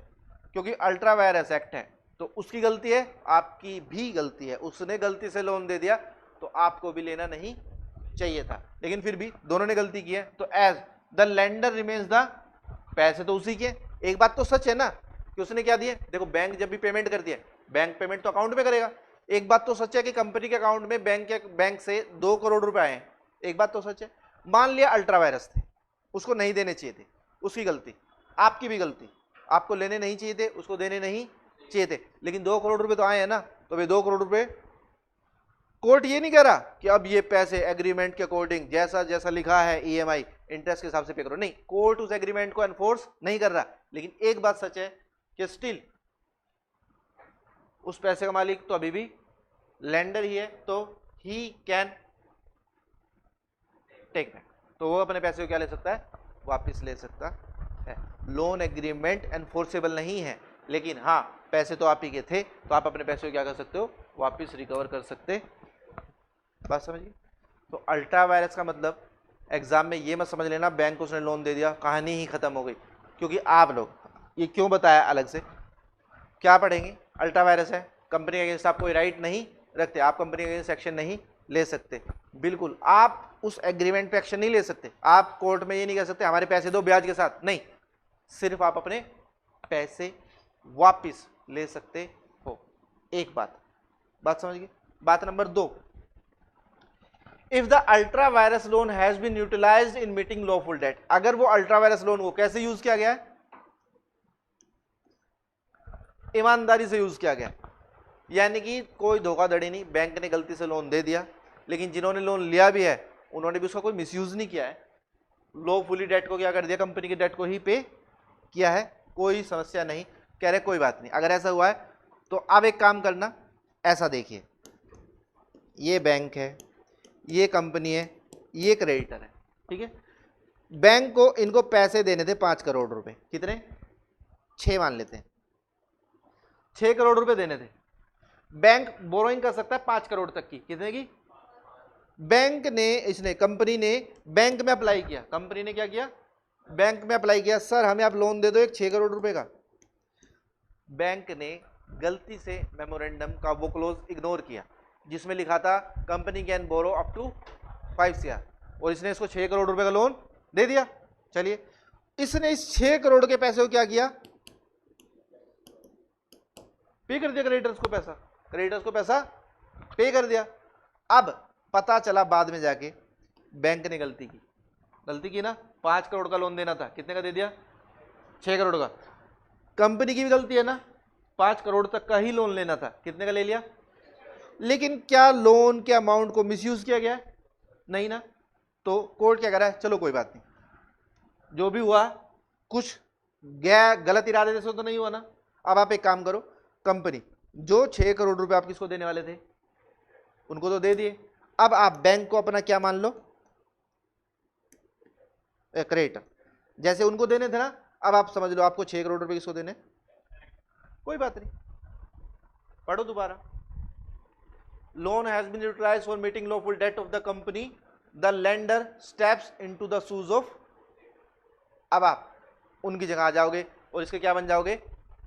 क्योंकि अल्ट्रा वायरस एक्ट है तो उसकी गलती है, आपकी भी गलती है, उसने गलती से लोन दे दिया तो आपको भी लेना नहीं चाहिए था, लेकिन फिर भी दोनों ने गलती की है। तो as the lender remains the, पैसे तो उसी के। एक बात तो सच है ना कि उसने क्या दिए, देखो बैंक जब भी पेमेंट करती है, बैंक पेमेंट तो अकाउंट में करेगा। एक बात तो सच है कि कंपनी के अकाउंट में बैंक से 2 करोड़ रुपए आए हैं, एक बात तो सच है। मान लिया अल्ट्रा वायरस थे, उसको नहीं देने चाहिए थे, उसकी गलती, आपकी भी गलती, आपको लेने नहीं चाहिए थे, उसको देने नहीं चाहिए थे, लेकिन 2 करोड़ रुपए तो आए हैं ना, तो वे 2 करोड़ रुपए, कोर्ट ये नहीं कह रहा कि अब ये पैसे एग्रीमेंट के अकॉर्डिंग जैसा जैसा लिखा है ईएमआई इंटरेस्ट के हिसाब से पे करो, नहीं, कोर्ट उस एग्रीमेंट को एनफोर्स नहीं कर रहा। लेकिन एक बात सच है कि स्टिल उस पैसे का मालिक तो अभी भी लेंडर ही है, तो ही कैन टेक बैक, तो वो अपने पैसे को क्या ले सकता है, वापस ले सकता है। लोन एग्रीमेंट एनफोर्सेबल नहीं है, लेकिन हाँ पैसे तो आप ही के थे, तो आप अपने पैसे को क्या कर सकते हो, वापस रिकवर कर सकते। बात समझिए। तो अल्ट्रा वायरस का मतलब एग्जाम में ये मत समझ लेना बैंक को उसने लोन दे दिया कहानी ही खत्म हो गई, क्योंकि आप लोग ये क्यों बताया अलग से, क्या पढ़ेंगे, अल्ट्रा वायरस है, कंपनी के अगेंस्ट आप कोई राइट नहीं रखते, आप कंपनी के अगेंस्ट एक्शन नहीं ले सकते, बिल्कुल आप उस एग्रीमेंट पे एक्शन नहीं ले सकते, आप कोर्ट में ये नहीं कह सकते हमारे पैसे दो ब्याज के साथ, नहीं, सिर्फ आप अपने पैसे वापिस ले सकते हो। एक बात समझ गए। बात number 2, if the ultra vires loan has been utilised in meeting lawful debt, अगर वो अल्ट्रा वायरस लोन को कैसे यूज किया गया है, ईमानदारी से यूज किया गया, यानी कि कोई धोखाधड़ी नहीं, बैंक ने गलती से लोन दे दिया, लेकिन जिन्होंने लोन लिया भी है उन्होंने भी उसका कोई मिसयूज नहीं किया है, लॉफुली डेट को क्या कर दिया, कंपनी की डेट को ही पे किया है, कोई समस्या नहीं। कह रहे कोई बात नहीं, अगर ऐसा हुआ है तो अब एक काम करना, ऐसा देखिए, ये बैंक है, ये कंपनी है, ये क्रेडिटर है, ठीक है, बैंक को इनको पैसे देने थे 5 करोड़ रुपए, कितने, 6 मान लेते हैं, 6 करोड़ रुपए देने थे। बैंक बोरोइंग कर सकता है 5 करोड़ तक की, कितने की, बैंक ने, इसने कंपनी ने बैंक में अप्लाई किया, कंपनी ने क्या किया, बैंक में अप्लाई किया, सर हमें आप लोन दे दो एक 6 करोड़ रुपए का। बैंक ने गलती से मेमोरेंडम का वो क्लोज इग्नोर किया जिसमें लिखा था company can borrow up to 5 CR, और इसने इसको 6 करोड़ रुपए का लोन दे दिया। चलिए, इसने इस 6 करोड़ के पैसे को क्या किया, पे कर दिया क्रेडिटर्स को पैसा, क्रेडिटर्स को पैसा पे कर दिया। अब पता चला बाद में जाके बैंक ने गलती की ना, 5 करोड़ का लोन देना था, कितने का दे दिया, 6 करोड़ का। कंपनी की भी गलती है ना, 5 करोड़ तक का ही लोन लेना था, कितने का ले लिया। लेकिन क्या लोन के अमाउंट को मिसयूज किया गया, नहीं ना। तो कोर्ट क्या कर रहा है, चलो कोई बात नहीं, जो भी हुआ कुछ गलत इरादे से तो नहीं हुआ ना। अब आप एक काम करो, कंपनी जो 6 करोड़ रुपए आप किसको देने वाले थे उनको तो दे दिए, अब आप बैंक को अपना क्या मान लो, क्रेडिटर, जैसे उनको देने थे ना, अब आप समझ लो आपको 6 करोड़ रुपए किसको देने, कोई बात नहीं, पढ़ो दोबारा। Loan has been utilised for meeting lawful debt of the company, the lender steps into the shoes of. अब आप उनकी जगह आ जाओगे और इसके क्या बन जाओगे,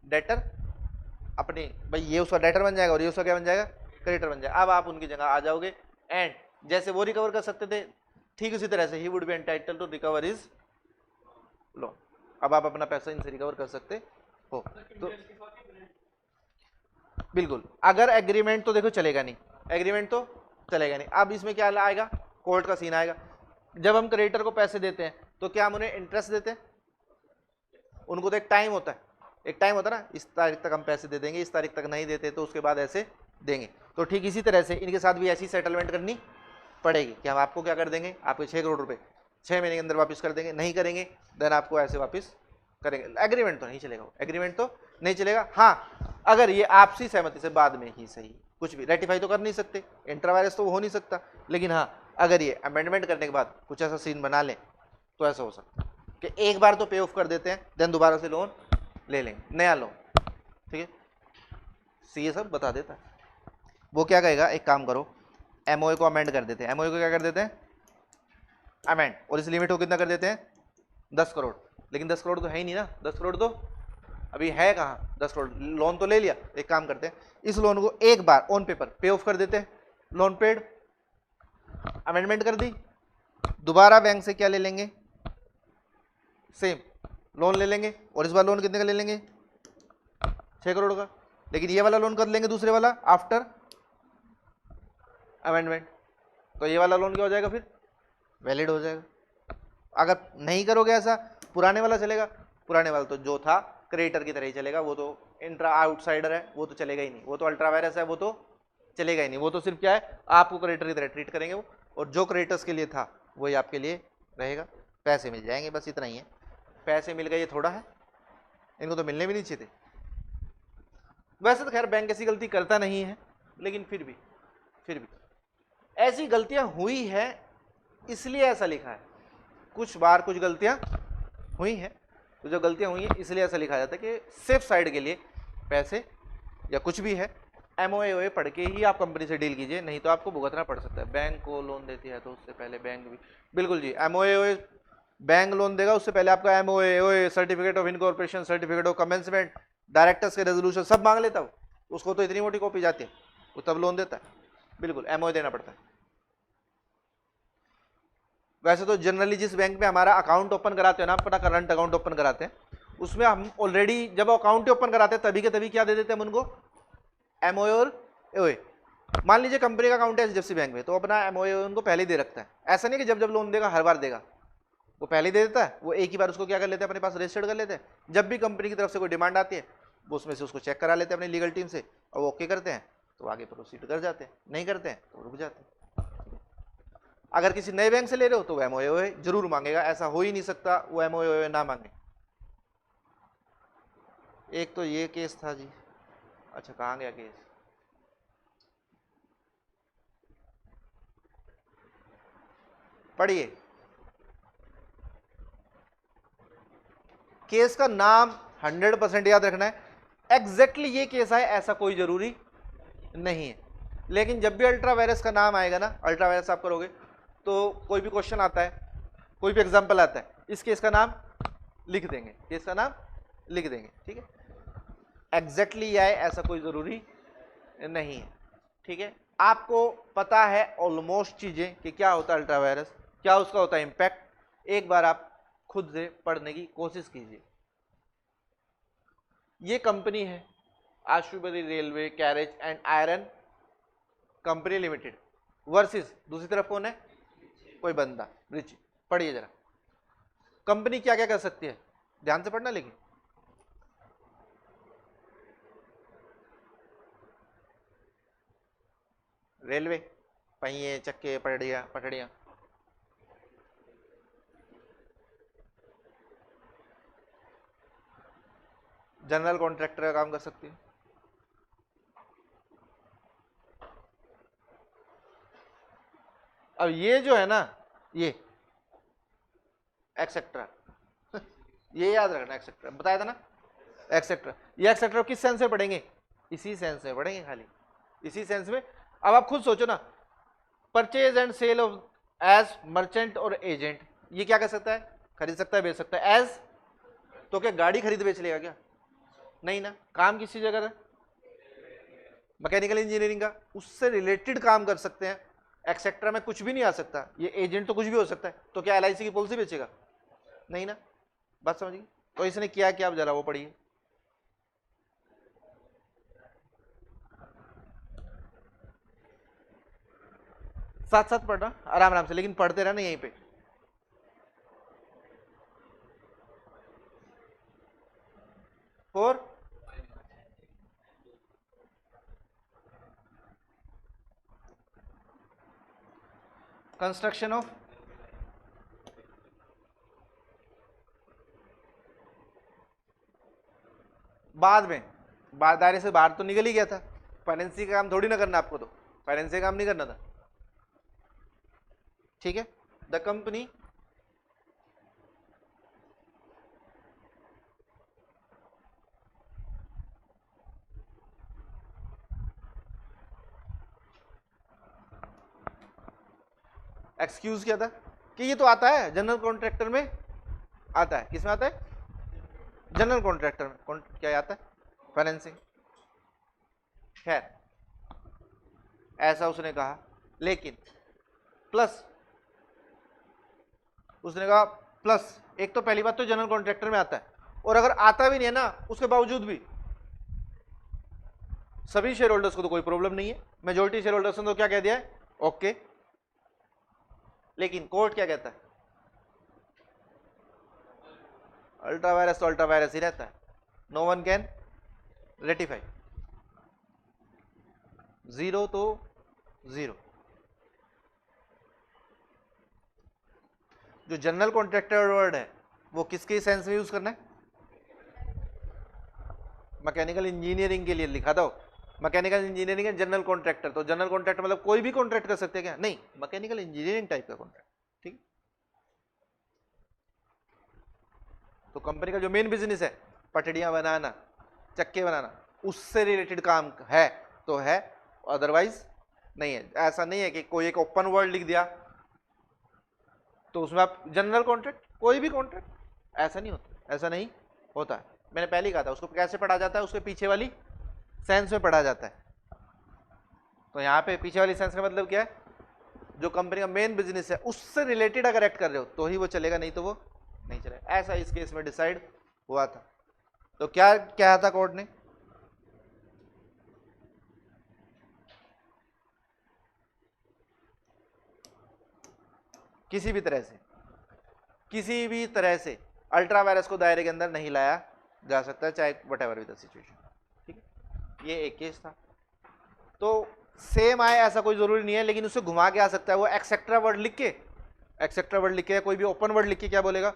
डेटर। अपने भाई ये उसका डेटर बन जाएगा और ये उसका क्या बन जाएगा, क्रेडिटर बन जाएगा। अब आप उनकी जगह आ जाओगे एंड जैसे वो रिकवर कर सकते थे ठीक उसी तरह से ही would be entitled to recover his loan. अब आप अपना पैसा इनसे रिकवर कर सकते हो। तो बिल्कुल, अगर एग्रीमेंट तो देखो चलेगा नहीं, एग्रीमेंट तो चलेगा नहीं। अब इसमें क्या आएगा, कोर्ट का सीन आएगा। जब हम क्रेडिटर को पैसे देते हैं तो क्या हम उन्हें इंटरेस्ट देते हैं, उनको तो एक टाइम होता है, एक टाइम होता है ना, इस तारीख तक हम पैसे दे देंगे, इस तारीख तक नहीं देते तो उसके बाद ऐसे देंगे। तो ठीक इसी तरह से इनके साथ भी ऐसी सेटलमेंट करनी पड़ेगी कि हम आपको क्या कर देंगे, आपके 6 करोड़ रुपए 6 महीने के अंदर वापस कर देंगे, नहीं करेंगे देन आपको ऐसे वापस करेंगे। एग्रीमेंट तो नहीं चलेगा, एग्रीमेंट तो नहीं चलेगा। हाँ, अगर ये आपसी सहमति से बाद में ही सही, कुछ भी रेटिफाई तो कर नहीं सकते, इंटरवायरस तो हो नहीं सकता, लेकिन हाँ अगर ये अमेंडमेंट करने के बाद कुछ ऐसा सीन बना लें तो ऐसा हो सकता है कि एक बार तो पे ऑफ कर देते हैं देन दोबारा से लोन ले लेंगे, नया लोन। ठीक है, सीए सब बता देता है। वो क्या कहेगा, एक काम करो, एमओए को अमेंड कर देते हैं, एमओए को क्या कर देते हैं, अमेंड, और इस लिमिट को कितना कर देते हैं, 10 करोड़। लेकिन 10 करोड़ तो है ही नहीं ना, 10 करोड़ तो अभी है कहाँ, 10 करोड़ लोन तो ले लिया। एक काम करते हैं, इस लोन को एक बार ऑन पेपर पे ऑफ कर देते हैं, लोन पेड, अमेंडमेंट कर दी, दोबारा बैंक से क्या ले लेंगे, सेम लोन ले लेंगे, और इस बार लोन कितने का ले लेंगे, 6 करोड़ का। लेकिन ये वाला लोन कर लेंगे दूसरे वाला आफ्टर अमेंडमेंट, तो ये वाला लोन क्या हो जाएगा, फिर वैलिड हो जाएगा। अगर नहीं करोगे ऐसा, पुराने वाला चलेगा, पुराने वाला तो जो था क्रेडिटर की तरह ही चलेगा, वो तो इंट्रा आउटसाइडर है, वो तो चलेगा ही नहीं, वो तो अल्ट्रा वायरस है, वो तो चलेगा ही नहीं। वो तो सिर्फ क्या है, आपको क्रेडिटर की तरह ट्रीट करेंगे वो, और जो क्रेडिटर्स के लिए था वही आपके लिए रहेगा, पैसे मिल जाएंगे, बस इतना ही है। पैसे मिल गए ये थोड़ा है, इनको तो मिलने भी नहीं चाहिए थे। वैसे तो खैर बैंक ऐसी गलती करता नहीं है, लेकिन फिर भी ऐसी गलतियां हुई है इसलिए ऐसा लिखा है। कुछ बार कुछ गलतियां हुई हैं, तो जो गलतियां हुई हैं इसलिए ऐसा लिखा जाता है कि सेफ साइड के लिए पैसे या कुछ भी है एमओए पढ़ के ही आप कंपनी से डील कीजिए, नहीं तो आपको भुगतना पड़ सकता है। बैंक को लोन देती है तो उससे पहले बैंक भी, बिल्कुल जी, एमओए बैंक लोन देगा उससे पहले आपका MOA, certificate of incorporation, certificate of commencement, directors के रेजोल्यूशन सब मांग लेता, उसको तो इतनी मोटी कॉपी जाती है, वो तब लोन देता है। बिल्कुल एमओए देना पड़ता है। वैसे तो जनरली जिस बैंक में हमारा अकाउंट ओपन कराते हैं ना, अपना करंट अकाउंट ओपन कराते हैं, उसमें हम ऑलरेडी जब अकाउंट ओपन कराते हैं तभी के तभी क्या दे देते हैं हम उनको, एमओए और एओए। मान लीजिए कंपनी का अकाउंट है एचडीएफसी बैंक में, तो अपना एमओए उनको पहले ही दे रखता है। ऐसा नहीं कि जब जब लोन देगा हर बार देगा, वो पहले ही दे देता है, वो एक ही बार उसको क्या कर लेते हैं, अपने पास रजिस्टर्ड कर लेते हैं। जब भी कंपनी की तरफ से कोई डिमांड आती है वो उसमें से उसको चेक करा लेते हैं अपनी लीगल टीम से, और वो ओके करते हैं तो आगे प्रोसीड कर जाते हैं, नहीं करते हैं तो रुक जाते हैं। अगर किसी नए बैंक से ले रहे हो तो वो एमओए जरूर मांगेगा, ऐसा हो ही नहीं सकता वो एमओए ना मांगे। एक तो ये केस था जी, अच्छा कहाँ गया केस, पढ़िए केस का नाम 100% याद रखना है। एग्जैक्टली ये केस है ऐसा कोई जरूरी नहीं है, लेकिन जब भी अल्ट्रा वायरस का नाम आएगा ना, अल्ट्रा वायरस आप करोगे तो कोई भी क्वेश्चन आता है, कोई भी एग्जाम्पल आता है, इस केस का नाम लिख देंगे, केस का नाम लिख देंगे, ठीक है। एग्जैक्टली आए ऐसा कोई जरूरी नहीं है, ठीक है। आपको पता है ऑलमोस्ट चीजें कि क्या होता है अल्ट्रा वायरस, क्या उसका होता है इम्पैक्ट। एक बार आप खुद से पढ़ने की कोशिश कीजिए। ये कंपनी है Ashbury railway carriage and iron company limited versus दूसरी तरफ कौन है, कोई बंदा रिची। पढ़िए जरा, कंपनी क्या क्या कर सकती है, ध्यान से पढ़ना। लेकिन रेलवे, पहिए, चक्के, पटड़ियां, जनरल कॉन्ट्रैक्टर का काम कर सकती है, अब ये जो है ना, ये एक्सेट्रा ये याद रखना, एक्सेट्रा बताया था ना, एक्सेट्रा। ये एक्सेट्रा किस सेंस में पढ़ेंगे, इसी सेंस में पढ़ेंगे, खाली इसी सेंस में। अब आप खुद सोचो ना, purchase and sale of as merchant और एजेंट, ये क्या कर सकता है, खरीद सकता है, बेच सकता है। एज तो क्या गाड़ी खरीद बेच लेगा क्या, नहीं ना। काम किसी जगह है, मैकेनिकल इंजीनियरिंग का, उससे रिलेटेड काम कर सकते हैं। एक्सेट्रा में कुछ भी नहीं आ सकता, ये एजेंट तो कुछ भी हो सकता है। तो क्या एलआईसी की पॉलिसी बेचेगा, नहीं ना। बात समझिए। तो इसने किया क्या, आप जरा वो पढ़िए। साथ साथ पढ़ना आराम आराम से, लेकिन पढ़ते रहना यहीं पे। फोर कंस्ट्रक्शन ऑफ बाद में, दायरे से बाहर तो निकल ही गया था। फाइनेंसिंग का काम थोड़ी ना करना आपको, तो फाइनेंसिंग काम नहीं करना था, ठीक है। द कंपनी एक्सक्यूज किया था कि ये तो आता है जनरल कॉन्ट्रैक्टर में, आता है किसमें आता है, जनरल कॉन्ट्रैक्टर में। क्या आता है, फाइनेंसिंग। खैर ऐसा उसने कहा, लेकिन प्लस उसने कहा प्लस, एक तो पहली बात तो जनरल कॉन्ट्रैक्टर में आता है, और अगर आता भी नहीं है ना उसके बावजूद भी सभी शेयर होल्डर्स को तो कोई प्रॉब्लम नहीं है, मेजोरिटी शेयर होल्डर्स ने तो क्या कह दिया है, ओके। लेकिन कोर्ट क्या कहता है, अल्ट्रा वायरस तो अल्ट्रा वायरस ही रहता है, no one can ratify, zero तो जीरो। जो जनरल कॉन्ट्रैक्टर वर्ड है वो किसके सेंस में यूज करना है, मैकेनिकल इंजीनियरिंग के लिए लिखा दो, मैकेनिकल इंजीनियरिंग है जनरल कॉन्ट्रैक्टर। तो जनरल कॉन्ट्रैक्टर मतलब कोई भी कॉन्ट्रैक्ट कर सकते हैं क्या, नहीं, मैकेनिकल इंजीनियरिंग टाइप का कॉन्ट्रैक्ट, ठीक। तो कंपनी का जो मेन बिजनेस है पटड़ियां बनाना, चक्के बनाना, उससे रिलेटेड काम है तो है, अदरवाइज नहीं है। ऐसा नहीं है कि कोई एक ओपन वर्ड लिख दिया तो उसमें आप जनरल कॉन्ट्रैक्ट, कोई भी कॉन्ट्रैक्ट, ऐसा नहीं होता, ऐसा नहीं होता। मैंने पहले ही कहा था, उसको कैसे पढ़ा जाता है, उसके पीछे वाली सेंस में पढ़ा जाता है। तो यहाँ पे पीछे वाली सेंस का मतलब क्या है, जो कंपनी का मेन बिजनेस है उससे रिलेटेड अगर एक्ट कर रहे हो तो ही वो चलेगा, नहीं तो वो नहीं चलेगा। ऐसा इस केस में डिसाइड हुआ था। तो क्या कहा था कोर्ट ने, किसी भी तरह से अल्ट्रा वायरस को दायरे के अंदर नहीं लाया जा सकता, चाहे what ever be the situation, ठीक है। ये एक केस था। तो सेम आए ऐसा कोई जरूरी नहीं है, लेकिन उसे घुमा के आ सकता है। वो एक्सेट्रा वर्ड लिख के, कोई भी ओपन वर्ड लिख के क्या बोलेगा,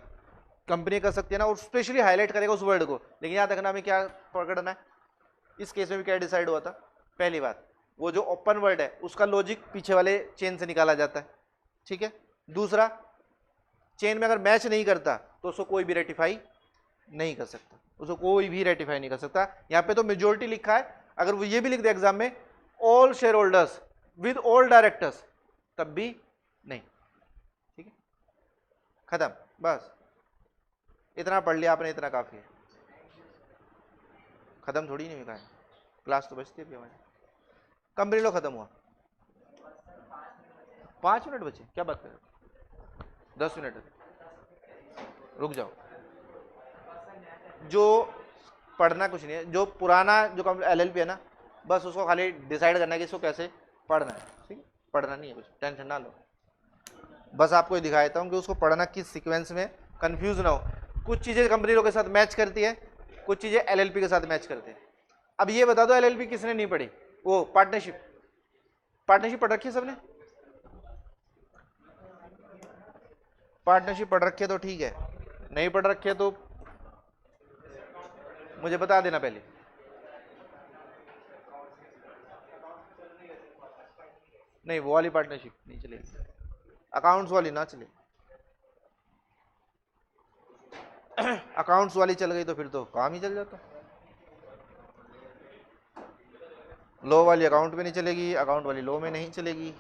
कंपनी कर सकती है ना, और स्पेशली हाईलाइट करेगा उस वर्ड को। लेकिन याद रखना हमें क्या पकड़ना है, इस केस में भी क्या डिसाइड हुआ था, पहली बात वो जो ओपन वर्ड है उसका लॉजिक पीछे वाले चेन से निकाला जाता है, ठीक है। दूसरा, चेन में अगर मैच नहीं करता तो उसको कोई भी रेटिफाई नहीं कर सकता, उसको कोई भी रेटिफाई नहीं कर सकता। यहाँ पे तो मेजोरिटी लिखा है, अगर वो ये भी लिख दे एग्जाम में all share holders with all directors, तब भी नहीं। ठीक है, खत्म, बस इतना पढ़ लिया आपने, इतना काफी है। खत्म थोड़ी नहीं हुआ है, क्लास तो बचती है हमारी। कंपनी लो खत्म हुआ, 5 मिनट बचे, क्या बात कर रहे हो, 10 मिनट रुक जाओ। जो पढ़ना कुछ नहीं है, जो पुराना जो एलएलपी है ना, बस उसको खाली डिसाइड करना है कि इसको कैसे पढ़ना है। ठीक है, पढ़ना नहीं है, कुछ टेंशन ना लो, बस आपको ये दिखा देता हूँ कि उसको पढ़ना किस सीक्वेंस में, कंफ्यूज ना हो। कुछ चीज़ें कंपनी लोग के साथ मैच करती है, कुछ चीज़ें एलएलपी के साथ मैच करते हैं। अब ये बता दो एलएलपी किसने नहीं पढ़ी, वो पार्टनरशिप, पार्टनरशिप पढ़ रखी है सबने, पार्टनरशिप पढ़ रखी है तो ठीक है, नहीं पढ़ रखी है तो मुझे बता देना पहले। नहीं वो वाली पार्टनरशिप नहीं चलेगी, अकाउंट्स वाली ना चले। अकाउंट्स वाली चल गई तो फिर तो काम ही चल जाता। लो वाली अकाउंट में नहीं चलेगी, अकाउंट वाली लो में नहीं चलेगी।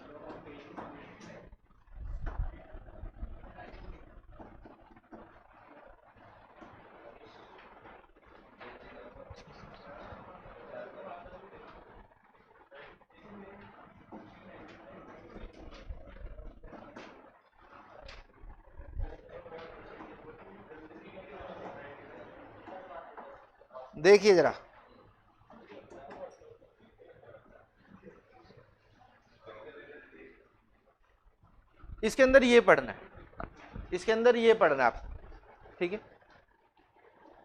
देखिए जरा, इसके अंदर ये पढ़ना है, इसके अंदर ये पढ़ना है आपको। ठीक है,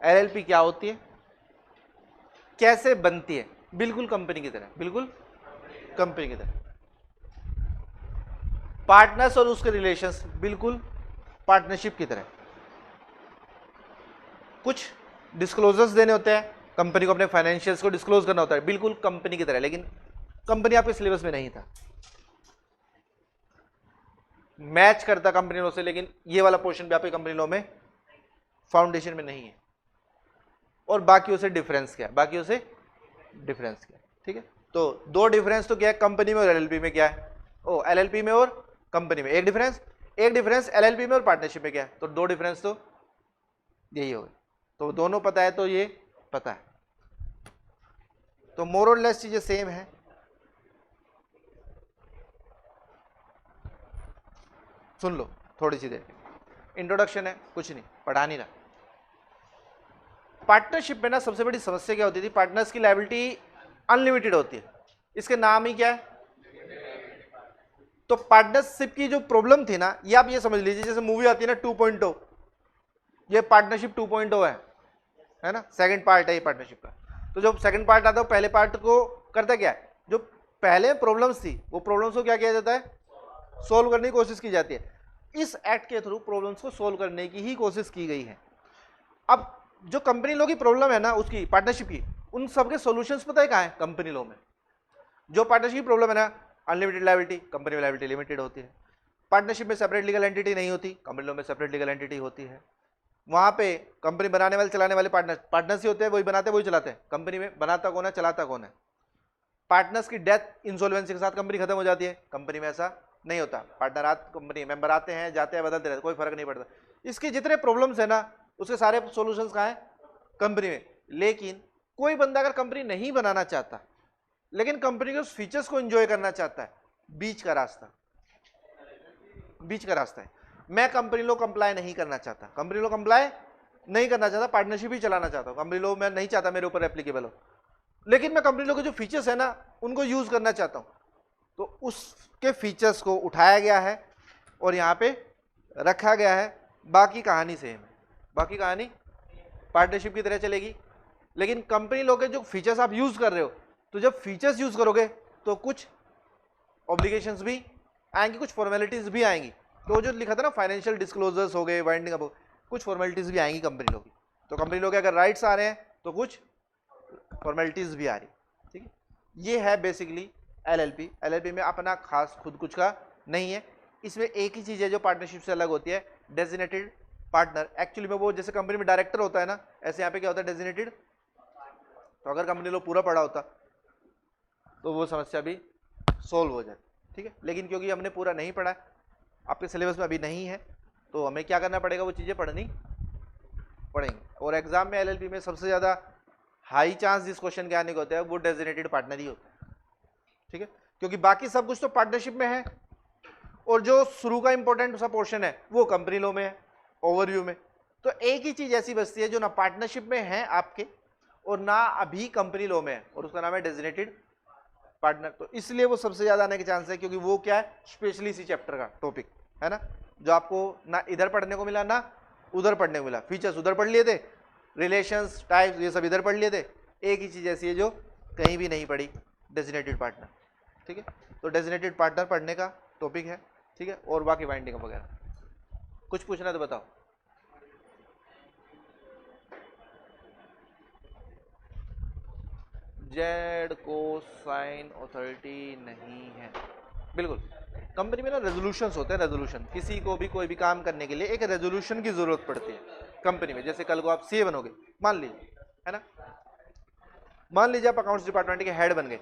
एलएलपी क्या होती है, कैसे बनती है, बिल्कुल कंपनी की तरह, बिल्कुल कंपनी की तरह। पार्टनर्स और उसके रिलेशंस बिल्कुल पार्टनरशिप की तरह। कुछ डिस्क्लोजर्स देने होते हैं, कंपनी को अपने फाइनेंशियल्स को डिस्क्लोज करना होता है, बिल्कुल कंपनी की तरह, लेकिन कंपनी आपके सिलेबस में नहीं था, मैच करता कंपनी लॉ से, लेकिन ये वाला पोर्शन भी आपके कंपनी लॉ में फाउंडेशन में नहीं है। और बाकियों से डिफरेंस क्या है, बाकियों से डिफरेंस क्या है। ठीक है, तो दो डिफरेंस तो क्या है कंपनी में और एलएलपी में, क्या है, ओ एलएलपी में और कंपनी में एक डिफरेंस, एक डिफरेंस एलएलपी में और पार्टनरशिप में क्या है, तो दो डिफरेंस तो यही हो गए। तो दोनों पता है तो ये पता है, तो मोर और लेस चीजें सेम है। सुन लो थोड़ी सी देर, इंट्रोडक्शन है, कुछ नहीं, पढ़ा नहीं रहा। पार्टनरशिप में ना सबसे बड़ी समस्या क्या होती थी, पार्टनर्स की लायबिलिटी अनलिमिटेड होती है, इसके नाम ही क्या है। तो पार्टनरशिप की जो प्रॉब्लम थी ना, ये आप ये समझ लीजिए जैसे मूवी आती है ना 2.0, ये पार्टनरशिप 2.0 है ना, सेकंड पार्ट है ये पार्टनरशिप का। तो जब सेकंड पार्ट आता है, पहले पार्ट को करता क्या है, जो पहले प्रॉब्लम्स थी वो प्रॉब्लम्स को क्या किया जाता है, सोल्व करने की कोशिश की जाती है। इस एक्ट के थ्रू प्रॉब्लम्स को सोल्व करने की ही कोशिश की गई है। अब जो कंपनी लॉ की प्रॉब्लम है ना, उसकी पार्टनरशिप की, उन सबके सॉल्यूशंस पता है कहाँ है, कंपनी लॉ में। जो पार्टनरशिप की प्रॉब्लम है ना, अनलिमिटेड लायबिलिटी, कंपनी में लायबिलिटी लिमिटेड होती है। पार्टनरशिप में सेपरेट लीगल एंटिटी नहीं होती, कंपनी लॉ में सेपरेट लीगल एंटिटी होती है। वहां पे कंपनी बनाने वाले चलाने वाले पार्टनर्स ही होते हैं, वही बनाते हैं वही चलाते हैं। कंपनी में बनाता कौन है, चलाता कौन है। पार्टनर्स की डेथ इंसॉल्वेंसी के साथ कंपनी खत्म हो जाती है, कंपनी में ऐसा नहीं होता। पार्टनर कंपनी मेंबर आते हैं जाते हैं बदलते रहते, कोई फर्क नहीं पड़ता। इसके जितने प्रॉब्लम्स है ना, उसके सारे सॉल्यूशंस कहाँ है, कंपनी में। लेकिन कोई बंदा अगर कंपनी नहीं बनाना चाहता, लेकिन कंपनी के उस फीचर्स को एंजॉय करना चाहता है, बीच का रास्ता, बीच का रास्ता है। मैं कंपनी लॉ कंप्लाई नहीं करना चाहता, कंपनी लॉ कंप्लाई नहीं करना चाहता, पार्टनरशिप ही चलाना चाहता हूं, कंपनी लॉ मैं नहीं चाहता मेरे ऊपर एप्लीकेबल हो, लेकिन मैं कंपनी लॉ के जो फीचर्स है ना उनको यूज करना चाहता हूं। तो उसके फीचर्स को उठाया गया है और यहाँ पे रखा गया है। बाकी कहानी सेम है, बाकी कहानी पार्टनरशिप की तरह चलेगी, लेकिन कंपनी लॉ के जो फीचर्स आप यूज कर रहे हो, तो जब फीचर्स यूज करोगे तो कुछ ऑब्लिगेशंस भी आएंगी, कुछ फॉर्मेलिटीज भी आएंगी। तो जो लिखा था ना फाइनेंशियल डिस्क्लोजर्स हो गए, वाइंडिंग अप, कुछ फॉर्मेलिटीज भी आएंगी कंपनी लॉ की। तो कंपनी लॉ के अगर राइट्स आ रहे हैं तो कुछ फॉर्मेलिटीज भी आ रही। ठीक है, ये है बेसिकली एलएलपी। एलएलपी में अपना खास खुद कुछ का नहीं है। इसमें एक ही चीज़ है जो पार्टनरशिप से अलग होती है, डेजिग्नेटेड पार्टनर। एक्चुअली में वो जैसे कंपनी में डायरेक्टर होता है ना, ऐसे यहाँ पे क्या होता है, डेजिग्नेटेड। तो अगर कंपनी लॉ पूरा पढ़ा होता तो वो समस्या भी सोल्व हो जाती, ठीक है। लेकिन क्योंकि हमने पूरा नहीं पढ़ा, आपके सिलेबस में अभी नहीं है, तो हमें क्या करना पड़ेगा, वो चीज़ें पढ़नी पड़ेंगी। और एग्जाम में एलएलबी में सबसे ज़्यादा हाई चांस जिस क्वेश्चन के आने को होता है वो डेजिग्नेटेड पार्टनर ही होता है, ठीक है, क्योंकि बाकी सब कुछ तो पार्टनरशिप में है, और जो शुरू का इंपॉर्टेंट सा पोर्शन है वो कंपनी लॉ में है, ओवरव्यू में। तो एक ही चीज ऐसी बचती है जो ना पार्टनरशिप में है आपके और ना अभी कंपनी लॉ में है, और उसका नाम है डेजिग्नेटेड पार्टनर। तो इसलिए वो सबसे ज्यादा आने के चांस है, क्योंकि वो क्या है, स्पेशली इसी चैप्टर का टॉपिक है ना, जो आपको ना इधर पढ़ने को मिला ना उधर पढ़ने को मिला। फीचर्स उधर पढ़ लिए थे, रिलेशंस, टाइप्स, ये सब इधर पढ़ लिए थे। एक ही चीज ऐसी है जो कहीं भी नहीं पढ़ी, डेजिग्नेटेड पार्टनर, ठीक है। तो डेजिग्नेटेड पार्टनर पढ़ने का टॉपिक है, ठीक है। और बाकी बाइंडिंग वगैरह कुछ पूछना तो बताओ। जेड को साइन अथॉरिटी नहीं है, बिल्कुल। कंपनी में ना रेजोल्यूशंस होते हैं, रेजोल्यूशन, किसी को भी कोई भी काम करने के लिए एक रेजोल्यूशन की जरूरत पड़ती है कंपनी में। जैसे कल को आप सीए बनोगे, मान लीजिए, है ना, मान लीजिए आप अकाउंट्स डिपार्टमेंट के हेड बन गए,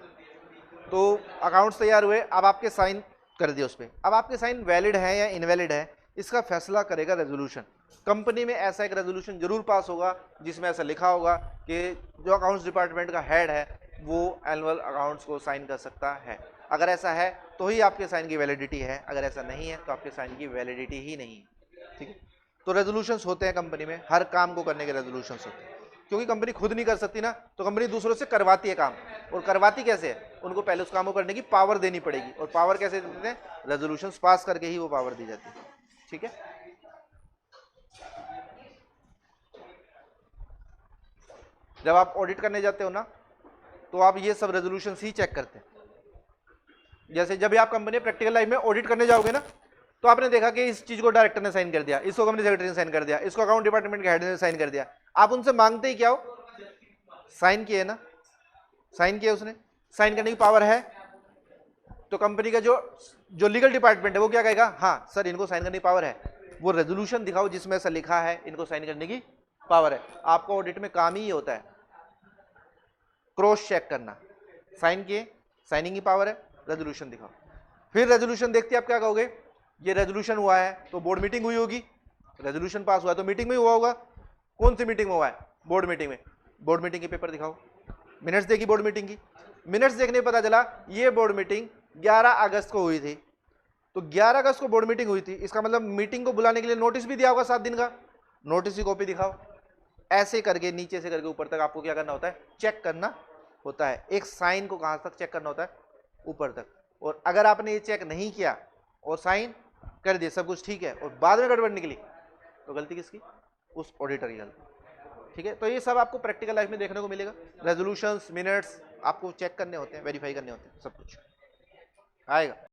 तो अकाउंट्स तैयार हुए, अब आपके साइन कर दिए उस पर। अब आपके साइन वैलिड है या इनवैलिड है, इसका फैसला करेगा रेजोल्यूशन। कंपनी में ऐसा एक रेजोल्यूशन जरूर पास होगा जिसमें ऐसा लिखा होगा कि जो अकाउंट्स डिपार्टमेंट का हेड है वो एनुअल अकाउंट्स को साइन कर सकता है। अगर ऐसा है तो ही आपके साइन की वैलिडिटी है, अगर ऐसा नहीं है तो आपके साइन की वैलिडिटी ही नहीं है, ठीक है। तो रेजोल्यूशंस होते हैं कंपनी में, हर काम को करने के रेजोल्यूशंस होते हैं, क्योंकि कंपनी खुद नहीं कर सकती ना, तो कंपनी दूसरों से करवाती है काम। और करवाती कैसे है, उनको पहले उस काम को करने की पावर देनी पड़ेगी, और पावर कैसे देते हैं, रेजोल्यूशंस पास करके ही वो पावर दी जाती है, ठीक है। जब आप ऑडिट करने जाते हो ना, तो आप ये सब रेजोल्यूशंस ही चेक करते हैं। जैसे जब भी आप कंपनी प्रैक्टिकल लाइफ में ऑडिट करने जाओगे ना, तो आपने देखा कि इस चीज को डायरेक्टर ने साइन कर दिया, इसको कंपनी सेक्रेटरी ने साइन कर दिया, इसको अकाउंट डिपार्टमेंट के हेड ने साइन कर दिया। आप उनसे मांगते ही क्या हो, साइन किए ना, साइन किया, उसने साइन करने की पावर है। तो कंपनी का जो लीगल डिपार्टमेंट है वो क्या कहेगा, हाँ सर इनको साइन करने की पावर है, वो रेजोल्यूशन दिखाओ जिसमें ऐसा लिखा है इनको साइन करने की पावर है। आपको ऑडिट में काम ही होता है क्रॉस चेक करना, साइन किए, साइनिंग की पावर है, रेजोल्यूशन दिखाओ। फिर रेजोल्यूशन देखते आप क्या कहोगे, ये रेजोल्यूशन हुआ है तो बोर्ड मीटिंग हुई होगी, रेजोल्यूशन पास हुआ है तो मीटिंग में हुआ होगा। कौन सी मीटिंग में हुआ है, बोर्ड मीटिंग में। बोर्ड मीटिंग के पेपर दिखाओ, मिनट्स देखी बोर्ड मीटिंग की, मिनट्स देखने पता चला ये बोर्ड मीटिंग 11 अगस्त को हुई थी, तो 11 अगस्त को बोर्ड मीटिंग हुई थी, इसका मतलब मीटिंग को बुलाने के लिए नोटिस भी दिया होगा 7 दिन का, नोटिस की कॉपी दिखाओ। ऐसे करके नीचे से करके ऊपर तक आपको क्या करना होता है, चेक करना होता है। एक साइन को कहां तक चेक करना होता है, ऊपर तक। और अगर आपने ये चेक नहीं किया और साइन कर दिया, सब कुछ ठीक है, और बाद में गड़बड़ निकली, तो गलती किसकी, उस ऑडिटर की गलती, ठीक है। तो ये सब आपको प्रैक्टिकल लाइफ में देखने को मिलेगा। रेजोल्यूशंस, मिनट्स आपको चेक करने होते हैं, वेरीफाई करने होते हैं, सब कुछ आएगा।